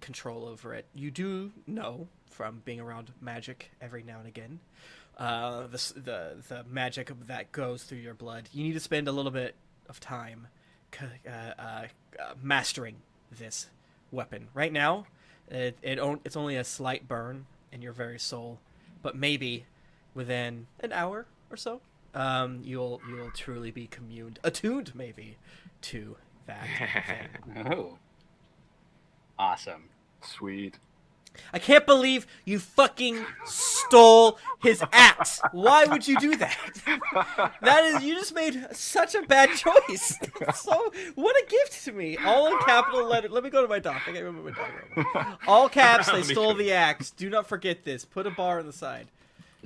control over it. You do know from being around magic every now and again, the magic that goes through your blood. You need to spend a little bit of time mastering this weapon. Right now, it's only a slight burn in your very soul, but maybe within an hour or so, you'll truly be attuned maybe to that thing. Oh, awesome. Sweet. I can't believe you fucking stole his axe. Why would you do that? You just made such a bad choice. So, what a gift to me. All in capital letters. Let me go to my doc. I can't remember my doc. All caps, they stole the axe. Do not forget this. Put a bar on the side.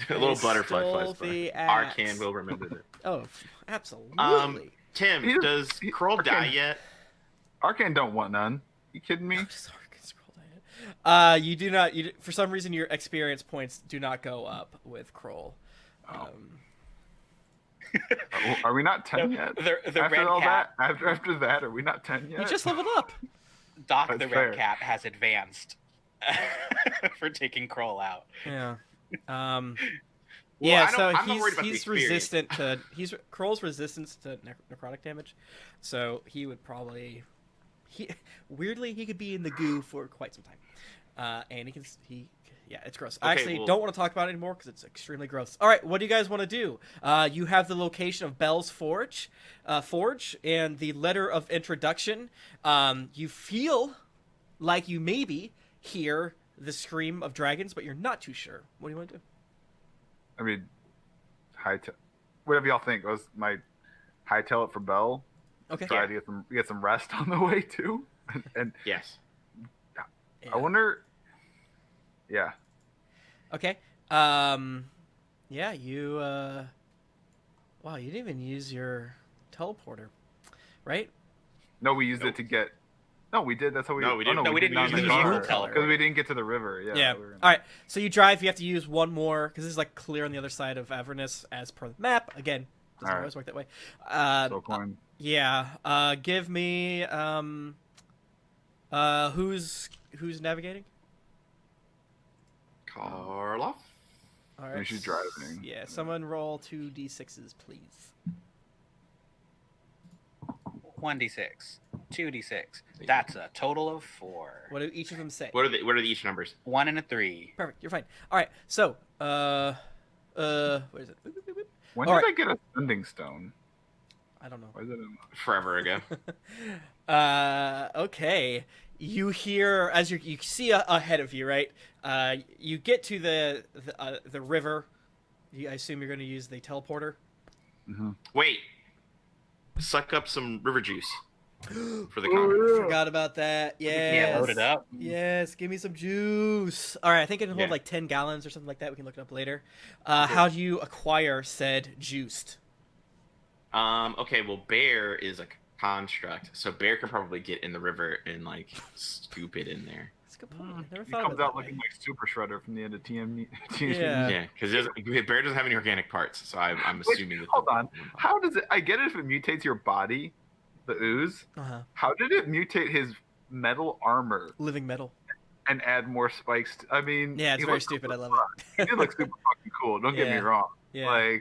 A little butterfly flies by. Arcan will remember that. Oh, absolutely. Tim, does Kroll die yet? Arcan don't want none. You kidding me? You do not. For some reason, your experience points do not go up with Kroll. Are we not 10 yet? The after all cap. After that, are we not 10 yet? You just leveled up. Doc, that's the red cap, has advanced for taking Kroll out. Yeah. Well, so he's resistant to Kroll's resistance to necrotic damage, so he would probably weirdly he could be in the goo for quite some time, and it's gross. I actually don't want to talk about it anymore because it's extremely gross. All right, what do you guys want to do? You have the location of Bell's Forge, and the letter of introduction. You feel like you maybe hear the scream of dragons, but you're not too sure. What do you want to do? I mean, whatever y'all think. Was my hightail it for Bell? Okay. Try to get some rest on the way too. and yes. I wonder. Yeah. Okay. Yeah. You. Wow. You didn't even use your teleporter, right? No, we used it to get. No, we did. That's how we. No, we didn't. We didn't use the teleporter because we didn't get to the river. Yeah. All right. So you drive. You have to use one more because this is like clear on the other side of Avernus as per the map. Again, doesn't always work that way. Yeah. Give me. Who's navigating? Karloff. All right. She's driving. Yeah. Someone roll 2d6s, please. 1d6, 2d6. That's a total of 4. What do each of them say? What are the each numbers? 1 and a 3. Perfect. You're fine. All right. So, what is it? When did I get a sending stone? I don't know. Why is it forever ago? Okay. You hear as you see ahead of you, right? You get to the river. I assume you're going to use the teleporter. Mm-hmm. Wait. Suck up some river juice for the comic. Forgot about that. Yes. Yeah, load it up. Yes, give me some juice. All right, I think it can hold like 10 gallons or something like that. We can look it up later. How do you acquire said juiced? Okay, well, Bear is a construct, so Bear can probably get in the river and like scoop it in there. That's a good point. I never he thought comes about out looking like Super Shredder from the end of TM. Yeah, because Bear doesn't have any organic parts, so I'm assuming. Hold on, how does it? I get it if it mutates your body, the ooze. How did it mutate his metal armor? Living metal. And add more spikes. I mean, yeah, it's very stupid. I love it. He did look super fucking cool. Don't get me wrong. Yeah.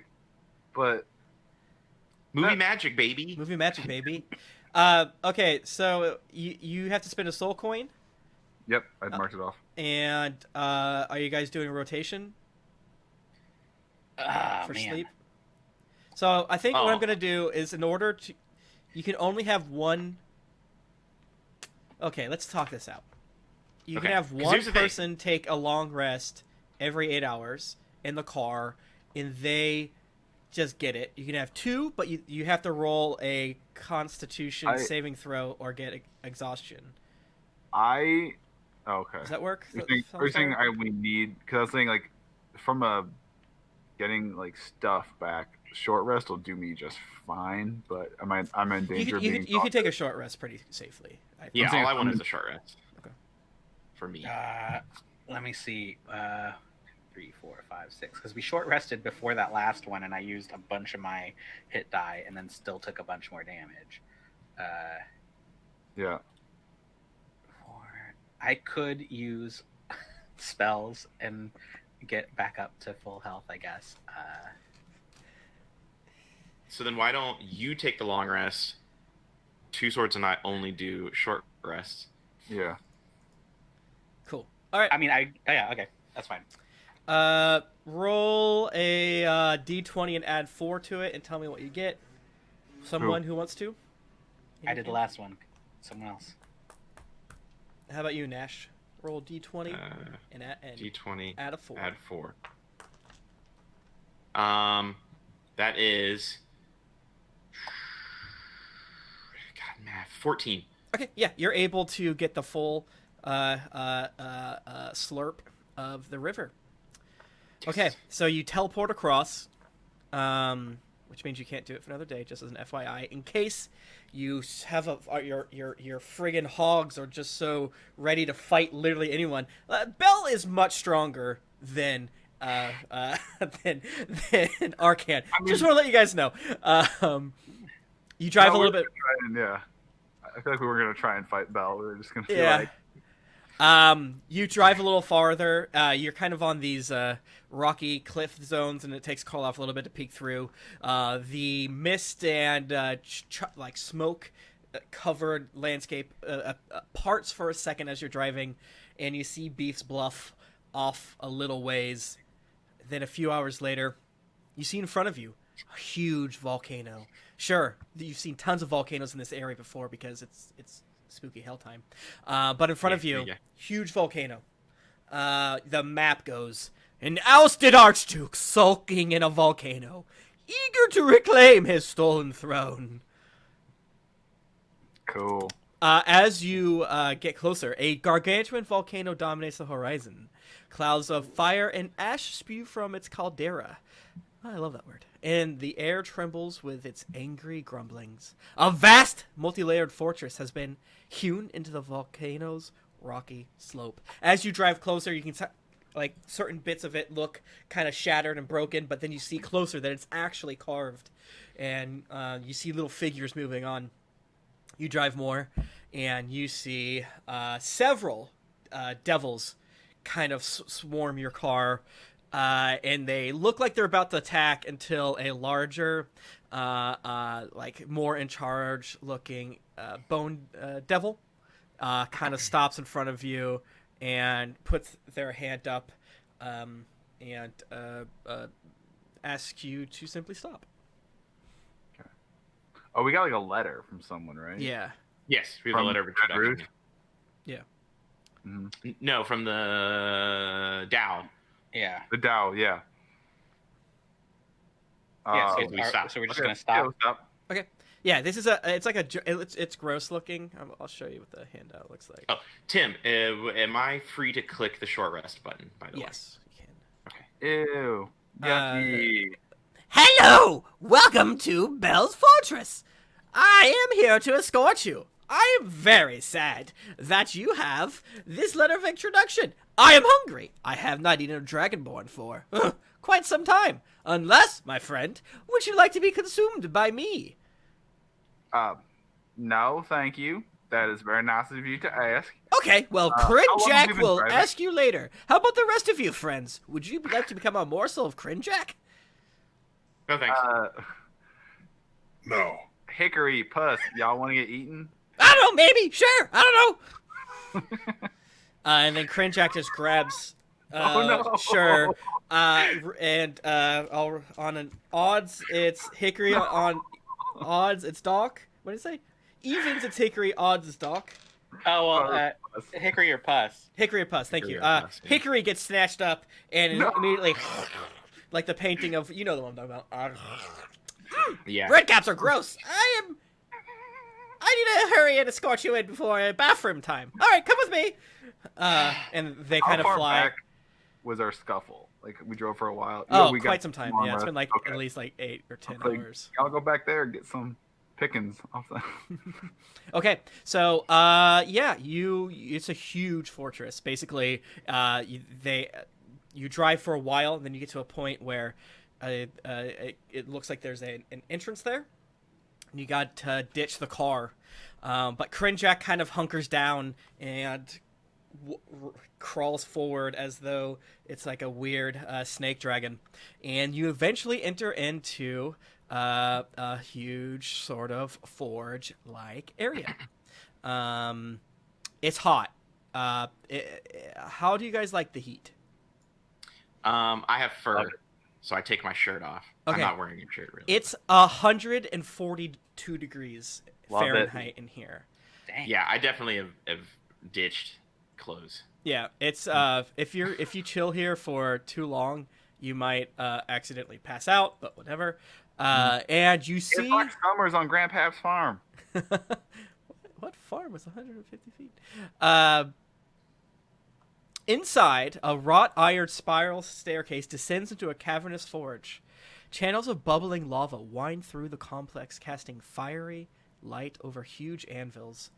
But movie magic, baby. Movie magic, baby. Okay, so you have to spend a soul coin. Yep, I'd marked it off. And are you guys doing a rotation for sleep? So I think what I'm going to do is in order to... You can only have one... Okay, let's talk this out. You can have one person take a long rest every 8 hours in the car, and they just get it. You can have two, but you have to roll a Constitution saving throw or get exhaustion. Okay. Does that work? You're saying we need... Because I was saying, like, from getting, like, stuff back, short rest will do me just fine, but I'm in danger of being... You can take a short rest pretty safely. Yeah, all I want is a short rest. Okay. For me. Let me see. 3, 4, 5, 6. Because we short rested before that last one, and I used a bunch of my hit die, and then still took a bunch more damage. Yeah. 4. I could use spells and get back up to full health, I guess. So then why don't you take the long rest? Two Swords and I only do short rests. Yeah. Cool. All right. I mean, yeah, okay. That's fine. Roll a d20 and add 4 to it and tell me what you get. Someone who wants to? I did the last one. Someone else. How about you, Gnash? Roll d20 and d20. Add a 4. Add 4. That is. God, math. 14. Okay, yeah, you're able to get the full slurp of the river. Yes. Okay, so you teleport across, which means you can't do it for another day. Just as an FYI, in case you have your friggin' hogs are just so ready to fight literally anyone. Bell is much stronger than Arcan. Just want to let you guys know. You drive a little bit. Yeah, I feel like we were gonna try and fight Bell. We were just gonna feel like. You drive a little farther. You're kind of on these rocky cliff zones, and it takes Karloff a little bit to peek through. The mist and like smoke covered landscape parts for a second as you're driving, and you see Beef's Bluff off a little ways. Then a few hours later, you see in front of you a huge volcano. Sure, you've seen tons of volcanoes in this area before because it's spooky hell time. But in front of you, huge volcano. The map goes, an ousted Archduke sulking in a volcano, eager to reclaim his stolen throne. Cool. As you get closer, a gargantuan volcano dominates the horizon. Clouds of fire and ash spew from its caldera. I love that word. And the air trembles with its angry grumblings. A vast, multi-layered fortress has been hewn into the volcano's rocky slope. As you drive closer, you can like certain bits of it look kind of shattered and broken, but then you see closer that it's actually carved, and you see little figures moving on. You drive more, and you see several devils kind of swarm your car. And they look like they're about to attack until a larger, like more in charge looking bone devil kind of stops in front of you and puts their hand up and asks you to simply stop. Okay. Oh, we got like a letter from someone, right? Yeah. Yes, we have a letter of introduction. Yeah. Mm-hmm. No, from the Dow. Yeah. The Dow, yeah. Yeah, so we're just gonna stop. Yeah, stop. Okay. Yeah, this is it's gross looking. I'll show you what the handout looks like. Oh, Tim, am I free to click the short rest button, by the way? Yes, you can. Okay. Ew. Yucky. Hello! Welcome to Bell's Fortress. I am here to escort you. I am very sad that you have this letter of introduction. I am hungry. I have not eaten a dragonborn for quite some time. Unless, my friend, would you like to be consumed by me? No, thank you. That is very nice of you to ask. Okay, well, Crinjack will ask you later. How about the rest of you, friends? Would you like to become a morsel of Crinjack? No, thanks. No. Hickory, Puss, y'all want to get eaten? I don't know, maybe, sure, I don't know. And then Crinjack just grabs, sure, and on an odds, it's Hickory, on odds, it's Doc. What did it say? Evens, it's Hickory, odds, it's Doc. Oh, well, Hickory or Puss? Hickory or Puss, thank you. Puss, yeah. Hickory gets snatched up and immediately, like the painting of, you know the one I'm talking about. Yeah. Redcaps are gross. I need to hurry and escort you in before bathroom time. All right, come with me. And they kind of fly. How far back was our scuffle? Like, we drove for a while. Quite some time. Yeah, it's been like at least like 8 or 10 hours. I'll go back there and get some pickings off that. Okay, so it's a huge fortress. Basically, you drive for a while, and then you get to a point where it looks like there's an entrance there. You got to ditch the car, but Crinjack kind of hunkers down and crawls forward as though it's like a weird snake dragon, and you eventually enter into a huge sort of forge-like area. It's hot. How do you guys like the heat? I have fur, so I take my shirt off. Okay. I'm not wearing a shirt, really. It's 142 degrees Love Fahrenheit in here. Dang. Yeah, I definitely have ditched clothes. Yeah, it's if you chill here for too long, you might accidentally pass out, but whatever. And you see it's like summers on Grandpa's farm. What farm was 150 feet? Inside, a wrought iron spiral staircase descends into a cavernous forge. Channels of bubbling lava wind through the complex, casting fiery light over huge anvils.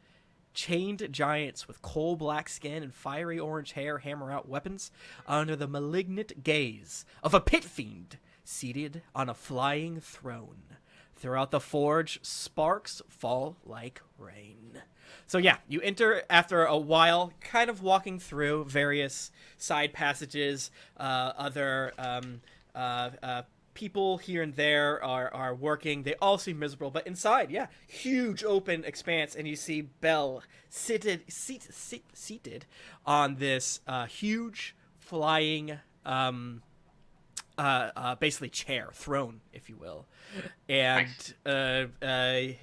Chained giants with coal-black skin and fiery orange hair hammer out weapons under the malignant gaze of a pit fiend seated on a flying throne. Throughout the forge, sparks fall like rain. So yeah, you enter after a while, kind of walking through various side passages. Other people here and there are working. They all seem miserable, but inside, yeah, huge open expanse, and you see Belle seated on this huge flying basically throne, if you will, and nice.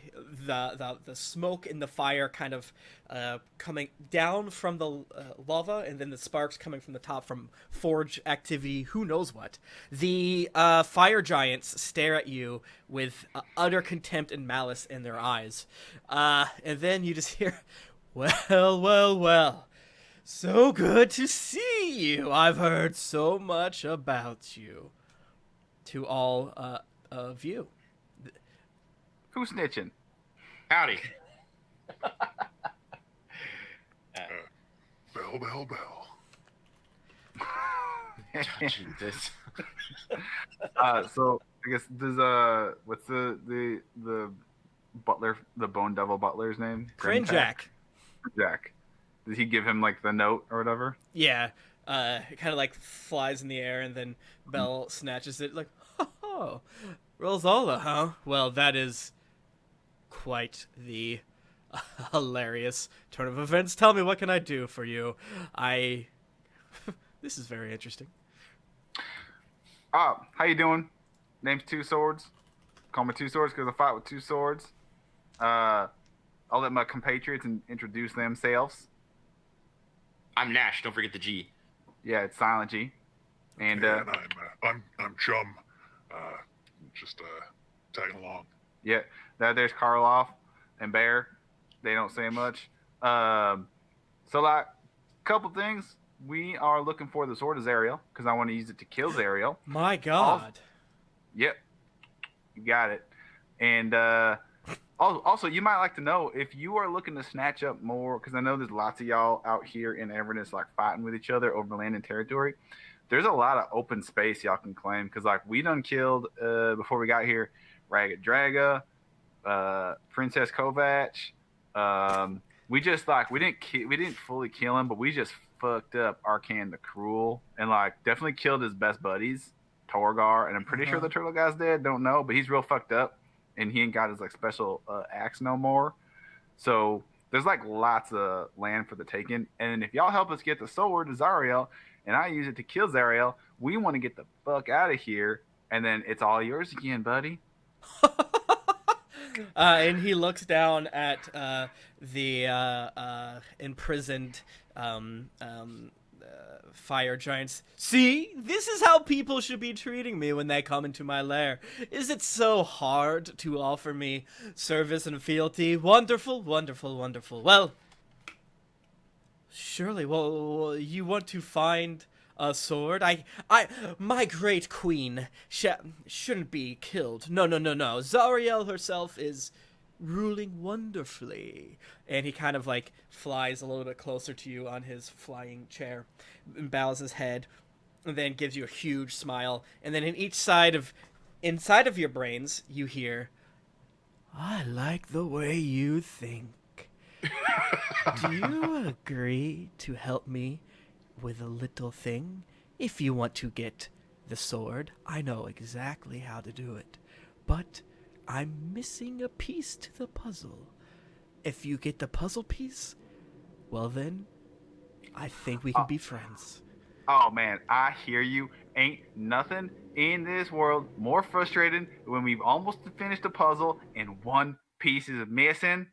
The smoke and the fire kind of coming down from the lava, and then the sparks coming from the top from forge activity. Who knows what? The fire giants stare at you with utter contempt and malice in their eyes, and then you just hear, well. So good to see you. I've heard so much about you. To all of you. Who's snitching? Howdy. Bell. Jesus. So I guess there's what's the butler, the Bone Devil butler's name? Jack. Jack. Did he give him like the note or whatever? Yeah. It kind of like flies in the air, and then Belle snatches it like, oh, Rosalda, huh? Well, that is quite the hilarious turn of events. Tell me, what can I do for you? This is very interesting. How you doing? Name's Two Swords. Call me Two Swords because I fight with two swords. I'll let my compatriots introduce themselves. I'm Gnash. Don't forget the G. Yeah, it's silent G. And I'm Chum. Just tagging along. Yeah, there's Karloff and Bear. They don't say much. So like, couple things. We are looking for the sword of Zariel because I want to use it to kill Zariel. My God. Yep, you got it. And also, you might like to know if you are looking to snatch up more, because I know there's lots of y'all out here in Avernus like fighting with each other over land and territory. There's a lot of open space y'all can claim because like we done killed before we got here, Ragged Draga, Princess Kovac. We just like we didn't fully kill him, but we just fucked up Arcan the Cruel and like definitely killed his best buddies, Torgar, and I'm pretty sure the turtle guy's dead. Don't know, but he's real fucked up. And he ain't got his like special axe no more. So there's like lots of land for the taking. And if y'all help us get the sword to Zariel, and I use it to kill Zariel, we want to get the fuck out of here. And then it's all yours again, buddy. And he looks down at the imprisoned fire giants. See, this is how people should be treating me when they come into my lair. Is it so hard to offer me service and fealty? Wonderful. Well, surely, well, you want to find a sword? My great queen shouldn't be killed. No. Zariel herself is ruling wonderfully. And he kind of like flies a little bit closer to you on his flying chair and bows his head and then gives you a huge smile. And then inside of your brains, you hear, I like the way you think. Do you agree to help me with a little thing? If you want to get the sword, I know exactly how to do it. But I'm missing a piece to the puzzle. If you get the puzzle piece, well then, I think we can be friends. Oh man, I hear you. Ain't nothing in this world more frustrating when we've almost finished a puzzle and one piece is missing.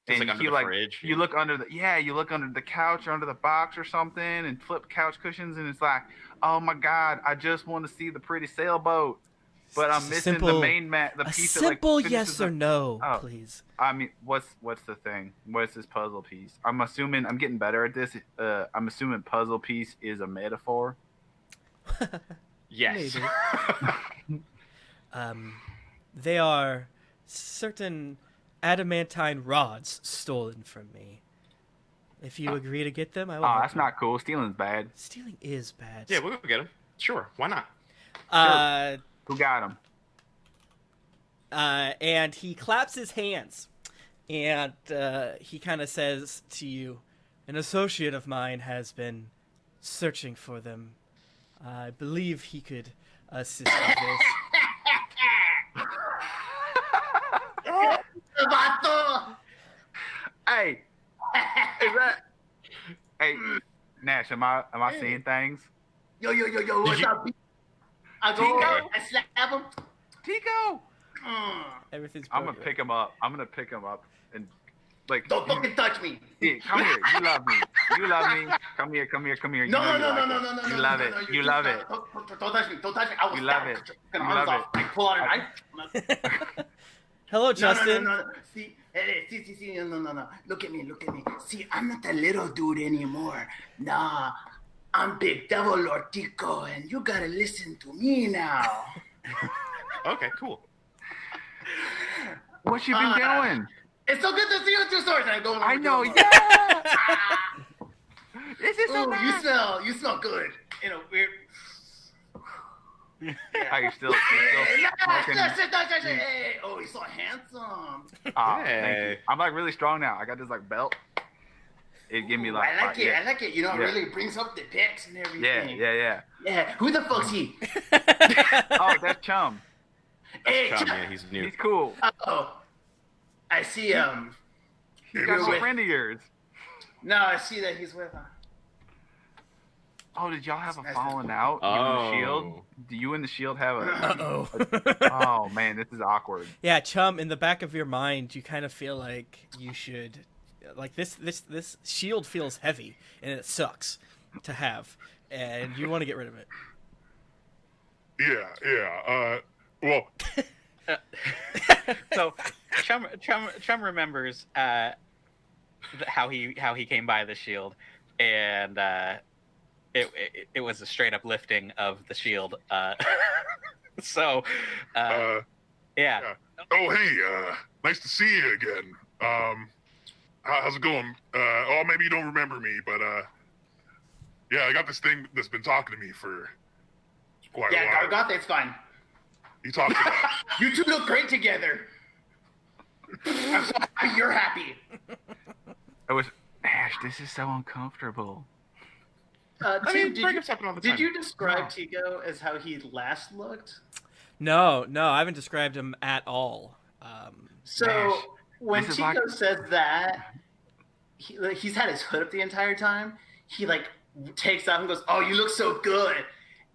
Just and like under he the like fridge. you look under the couch or under the box or something, and flip couch cushions, and it's like, oh my god, I just want to see the pretty sailboat, but I'm missing the main the piece that like simple yes or no, oh, please. I mean, what's the thing? What's this puzzle piece? I'm assuming I'm getting better at this. I'm assuming puzzle piece is a metaphor. Yes. Maybe. They are certain adamantine rods stolen from me. If you agree to get them, I will. Oh, that's not cool. Stealing's bad. Stealing is bad. Yeah, we'll go get them. Sure, why not? Sure. Who got him? And he claps his hands, and he kind of says to you, an associate of mine has been searching for them. I believe he could assist with this. Hey, is that? Hey, Gnash, am I seeing things? Yo, what's up? I go, Tico? I slap him. Tico! Everything's I'm broken. gonna pick him up. And like. Don't fucking touch me. Yeah, come here. You love me. You love me. Come here. You No. You love it. You love it. Don't touch me. I will You love stab it. your You arms love off. it. I pull out a knife. Hello, Justin. No. See, no. Look at me. See, I'm not the little dude anymore. Nah, I'm Big Devil Lord Tico, and you gotta listen to me now. Okay, cool. What you been doing? It's so good to see you two swords. I go. I know. Yeah. This is so Ooh, nice. you smell good. In a weird. Are you still smoking? Hey, oh, he's so handsome. Oh, thank you. I'm like really strong now. I got this like belt. It give me like. I like it. You know, it really brings up the pecs and everything. Yeah. Who the fuck's he? Oh, that's Chum. Hey, Chum, yeah, he's new. He's cool. Oh, I see. He's got a friend of yours. No, I see that he's with. Oh, did y'all have a falling out? You and the Shield? Do you and the Shield have Uh-oh. Oh man, this is awkward. Yeah, Chum, in the back of your mind, you kind of feel like you should, like this shield feels heavy and it sucks to have, and you want to get rid of it. Yeah. Well. So, Chum remembers how he came by the shield, and it was a straight up lifting of the shield. So, yeah. Oh, hey, nice to see you again. How's it going? Maybe you don't remember me, but yeah, I got this thing that's been talking to me for quite a while. Yeah, Gargoth, fine. He talks about. You two look great together. I'm so happy you're happy. Ash, this is so uncomfortable. Tim, did you No. describe Tico as how he last looked? No, I haven't described him at all. So Ash, when this is Tico like- says that, he's had his hood up the entire time. He like takes off and goes, "Oh, you look so good,"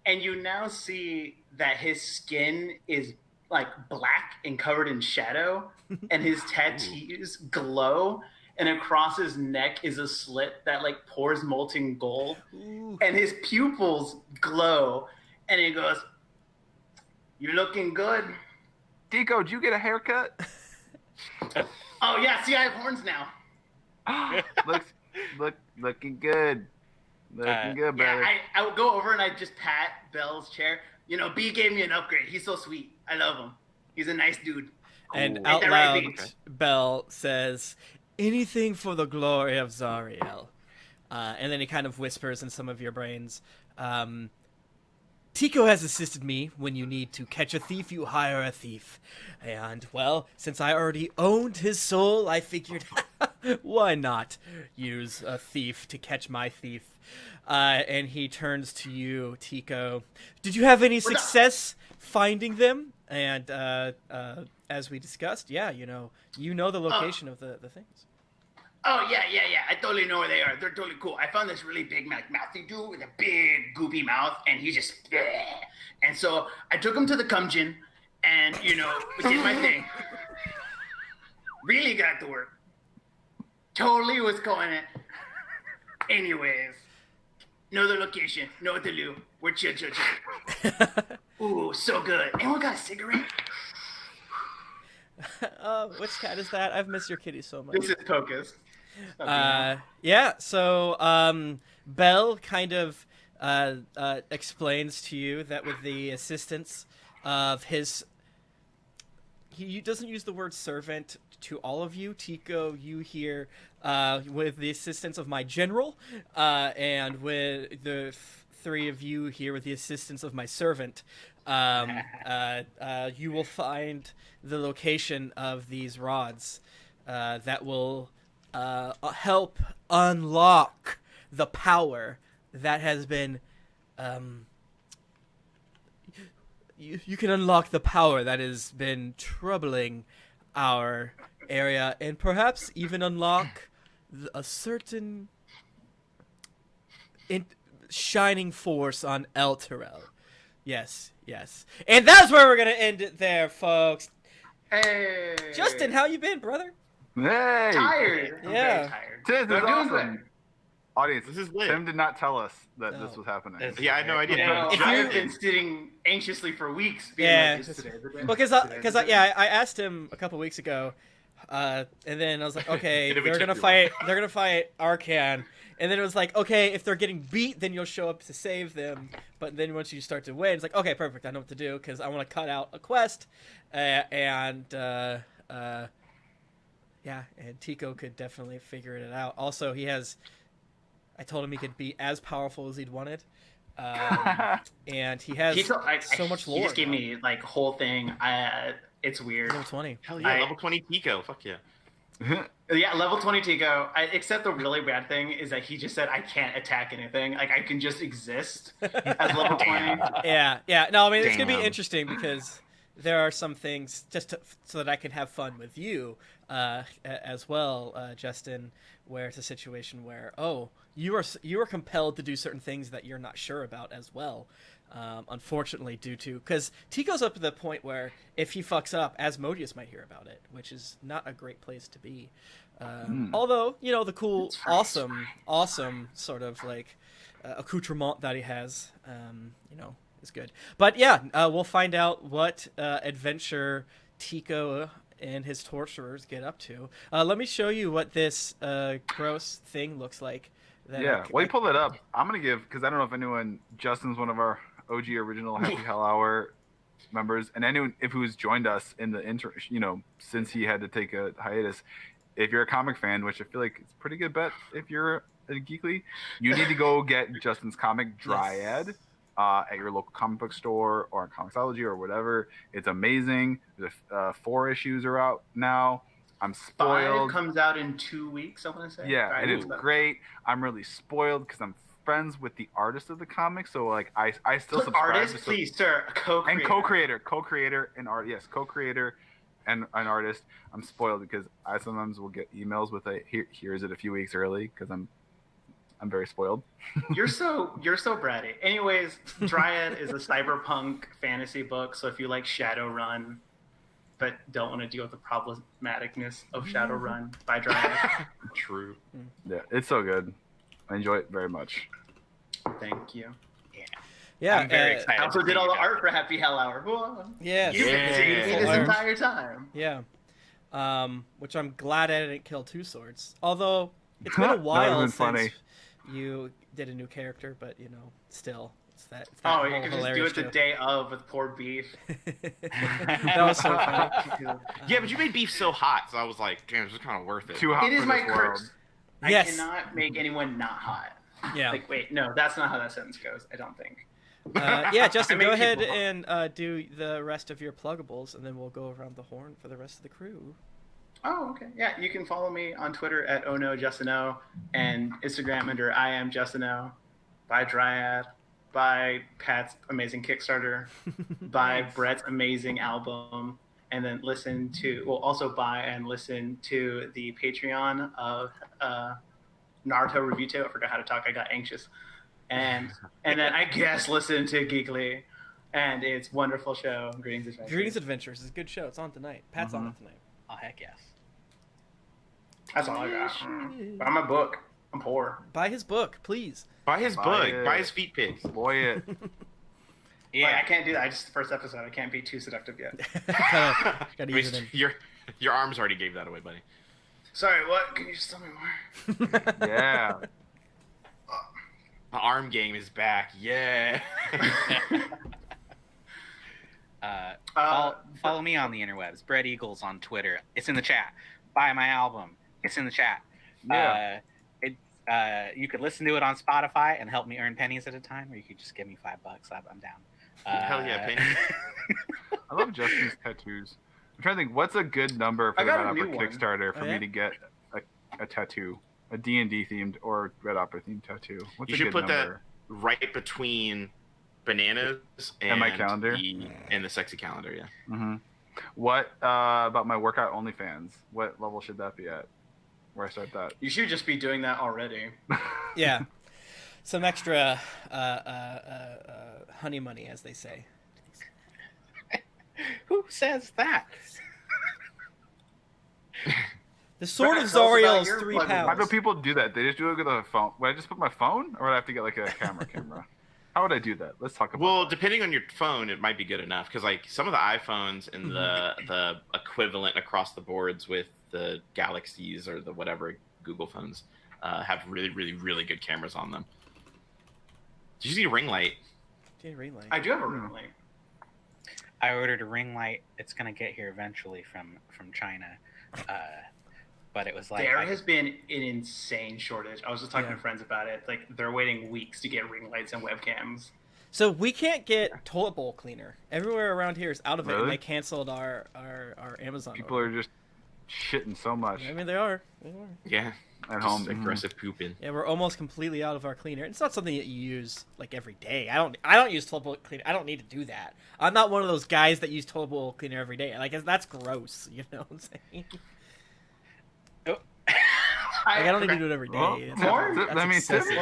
and you now see that his skin is like black and covered in shadow, and his tattoos glow. And across his neck is a slit that like pours molten gold. Ooh. And his pupils glow. And he goes, "You're looking good." Tico, did you get a haircut? Oh yeah, see, I have horns now. Looking good. Looking good, brother. Yeah, I would go over and I just pat Bell's chair. You know, B gave me an upgrade. He's so sweet. I love him. He's a nice dude. And Ain't out that right, loud, B? Bell says, "Anything for the glory of Zariel." And then he kind of whispers in some of your brains, "Tico has assisted me. When you need to catch a thief, you hire a thief. And, well, since I already owned his soul, I figured, why not use a thief to catch my thief?" And he turns to you, Tico. "Did you have any success finding them?" And as we discussed, yeah, you know the location of the things. Oh, yeah. I totally know where they are. They're totally cool. I found this really big mouthy dude with a big, goopy mouth, and he just... And so I took him to the Cumgin, and, we did my thing. Really got to work. totally what's going on. Anyways, know the location, know what to do. We're chill. Ooh, so good. Anyone got a cigarette? Which cat is that? I've missed your kitty so much. This is Pocus. Yeah, so Bell kind of explains to you that with the assistance of his... He doesn't use the word servant to all of you. Tico, you hear with the assistance of my general, and with the three of you here with the assistance of my servant, you will find the location of these rods that will help unlock the power that has been... You can unlock the power that has been troubling our area, and perhaps even unlock a certain shining force on Elturel. Yes. And that's where we're going to end it there, folks. Hey. Justin, how you been, brother? Hey. Tired. I'm very tired. This is awesome. Audience, this is lit. Tim did not tell us that this was happening. Yeah, I had no idea. I've been sitting anxiously for weeks. Because I asked him a couple weeks ago, and then I was like, okay, they're gonna fight Arcan, and then it was like, okay, if they're getting beat, then you'll show up to save them. But then once you start to win, it's like, okay, perfect, I know what to do because I want to cut out a quest, and Tico could definitely figure it out. Also, I told him he could be as powerful as he'd wanted, and he has so much lore. He just gave me like whole thing. It's weird. Level 20. Hell yeah, level 20 Tico. Fuck yeah. Yeah, level 20 Tico. Except the really bad thing is that he just said I can't attack anything. Like I can just exist as level 20. Yeah. No, I mean it's gonna be interesting because there are some things so that I can have fun with you as well, Justin. Where it's a situation where you are compelled to do certain things that you're not sure about as well. Unfortunately, because Tico's up to the point where if he fucks up, Asmodeus might hear about it, which is not a great place to be. Although the cool, awesome sort of like accoutrement that he has, is good. But yeah, we'll find out what adventure Tico and his torturers get up to. Let me show you what this gross thing looks like. While you pull that up, I'm going to give, because I don't know if anyone, Justin's one of our OG original Happy Hell Hour members, and anyone who's joined us in the since he had to take a hiatus, if you're a comic fan, which I feel like it's a pretty good bet if you're a Geekly, you need to go get Justin's comic Dryad. Yes. At your local comic book store or Comixology or whatever. It's amazing. The 4 issues are out now. I'm spoiled. 5 comes out in 2 weeks, I want to say. Yeah, and it's great. I'm really spoiled because I'm friends with the artist of the comic, so like I still subscribe. Artist, please, sir. Co-creator and art. Yes, co-creator and an artist. I'm spoiled because I sometimes will get emails with here's it a few weeks early because I'm very spoiled. You're so bratty. Anyways, Dryad is a cyberpunk fantasy book, so if you like Shadowrun but don't want to deal with the problematicness of Shadowrun by Dryad. True. Yeah, it's so good. I enjoy it very much. Thank you. Yeah, I'm very excited. I also did all the art for Happy Hell Hour. Whoa. Yes. You've been singing this entire time. Yeah. Which I'm glad I didn't kill 2 swords. Although it's been a while since you did a new character, but still, it's that you could just do it the day of with poor beef. That was so funny. Yeah, but you made beef so hot, so I was like, damn, it's just kind of worth it. Too hot. It is my curse. Yes. I cannot make anyone not hot. Yeah. Like, wait, no, that's not how that sentence goes. I don't think. Justin, go ahead and do the rest of your pluggables, and then we'll go around the horn for the rest of the crew. Oh, okay. Yeah, you can follow me on Twitter at OhNoJustinO and Instagram under I am Justino. Buy Dryad. Buy Pat's amazing Kickstarter. Buy Brett's amazing album. And then also buy and listen to the Patreon of Naruto Review 2. I forgot how to talk. I got anxious. And then I guess listen to Geekly. And it's a wonderful show. Greetings Adventures. Greetings Adventures is a good show. It's on tonight. Pat's on it tonight. Oh, heck yes. That's all I got. Buy my book. I'm poor. Buy his book, please. Buy his book. Buy his feet pics. Boy it. Yeah, like, I can't do that. I just the first episode. I can't be too seductive yet. Gotta use it in. Your arms already gave that away, buddy. Sorry, what? Can you just tell me more? Yeah. The arm game is back. Yeah. Follow me on the interwebs. Bread Eagles on Twitter. It's in the chat. Buy my album. It's in the chat. Yeah. You could listen to it on Spotify and help me earn pennies at a time, or you could just give me $5. I'm down. Hell yeah, pennies. I love Justin's tattoos. I'm trying to think, what's a good number for the Red Opera Kickstarter for me to get a tattoo, a D&D themed or Red Opera themed tattoo? What's you should put number? That right between bananas and my calendar and the sexy calendar. Yeah. Mm-hmm. What about my workout OnlyFans? What level should that be at? Where I start that? You should just be doing that already. Yeah, some extra honey money, as they say. Who says that? The Sword of Zariel is £3. How do people do that? They just do it with a phone. Would I just put my phone, or would I have to get like a camera? How would I do that? Let's talk about. Well, that. Depending on your phone, it might be good enough because like some of the iPhones and the equivalent across the boards with the Galaxies or the whatever Google phones have really, really, really good cameras on them. Did you see a ring light? I do have a ring light. I ordered a ring light. It's gonna get here eventually from China, but it was like there has been an insane shortage. I was just talking to friends about it. Like they're waiting weeks to get ring lights and webcams. So we can't get toilet bowl cleaner. Everywhere around here is out of it, Really? and they canceled our Amazon. People are just shitting so much. I mean, they are. Yeah. At Just home, aggressive pooping. Yeah, we're almost completely out of our cleaner. It's not something that you use like every day. I don't use toilet bowl cleaner. I don't need to do that. I'm not one of those guys that use toilet bowl cleaner every day. Like that's gross. You know what I'm saying? I don't need to do it every day. That's excessive.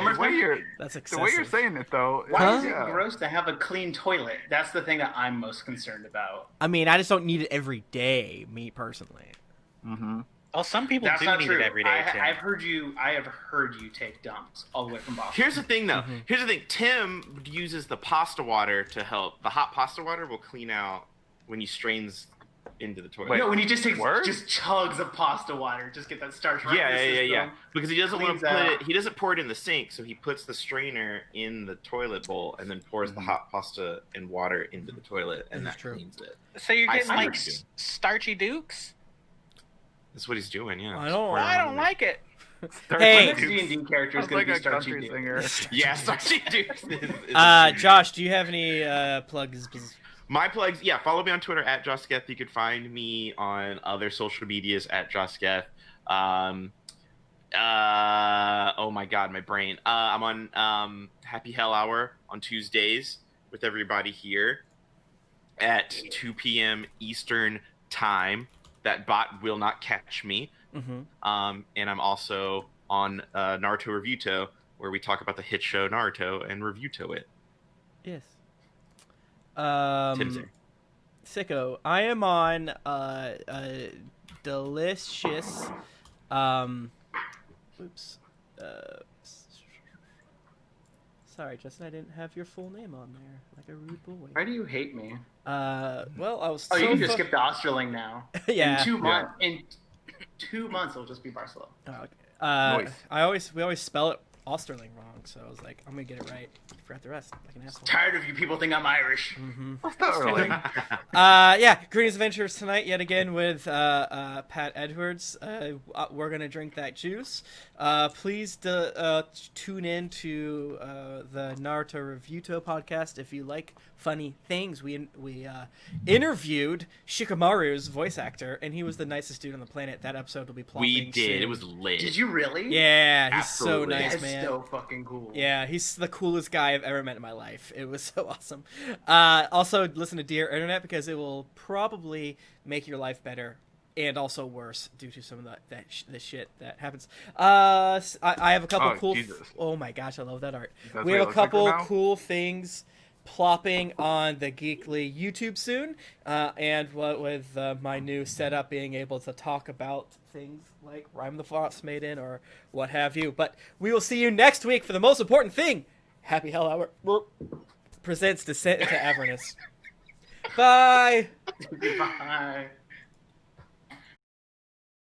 The way you're saying it, though. Why is it gross to have a clean toilet? That's the thing that I'm most concerned about. I mean, I just don't need it every day, me personally. Mm-hmm. Oh, some people That's do not need true. it every day. I have heard you take dumps all the way from Boston. Here's the thing, though. Here's the thing. Tim uses the pasta water to help. The hot pasta water will clean out when he strains into the toilet. No, when he just takes just chugs of pasta water, just get that starch right in the system. Yeah. Because he doesn't want to put it. He doesn't pour it in the sink, so he puts the strainer in the toilet bowl and then pours the hot pasta and water into the toilet, and that cleans it. So you're getting like starchy dukes? That's what he's doing. Yeah. I don't like it. Hey, D&D character is going to be starchy singer. Yeah, starchy dukes. Josh, do you have any plugs? My plugs, yeah, follow me on Twitter at JoshGeth. You can find me on other social medias at JoshGeth. Oh my God, my brain. I'm on Happy Hell Hour on Tuesdays with everybody here at 2 p.m. Eastern Time. That bot will not catch me. And I'm also on Naruto Reviewto, where we talk about the hit show Naruto and Reviewto it. Yes. Tim's there. Sicko, I am on delicious sorry, Justin, I didn't have your full name on there like a rude boy. Why do you hate me? Well, I was you can just skip the Osterling now. Yeah. In 2 months it'll just be Barcelona. Nice. We always spell it Osterling wrong, so I was like, I'm gonna get it right. Forgot the rest, like an asshole. Tired of you people think I'm Irish. That's not really. Yeah, Greetings Adventures tonight yet again with Pat Edwards. We're gonna drink that juice. Please tune in to the Naruto Reviewto podcast if you like funny things. We interviewed Shikamaru's voice actor, and he was the nicest dude on the planet. That episode will be plopping We did. soon. It was lit. Did you really? Yeah, he's Absolutely. so nice, That's man. so fucking cool. Yeah, he's the coolest guy I've ever met in my life. It was so awesome. Also, listen to Dear Internet because it will probably make your life better and also worse due to some of the shit that happens. I have a couple cool. Jesus. Oh my gosh, I love that art. That's We what have it a looks like couple now? cool things plopping on the Geekly YouTube soon, and with my new setup, being able to talk about things like Rhyme the Frost Maiden or what have you. But we will see you next week for the most important thing. Happy Hell Hour presents Descent into Avernus. Bye! Bye.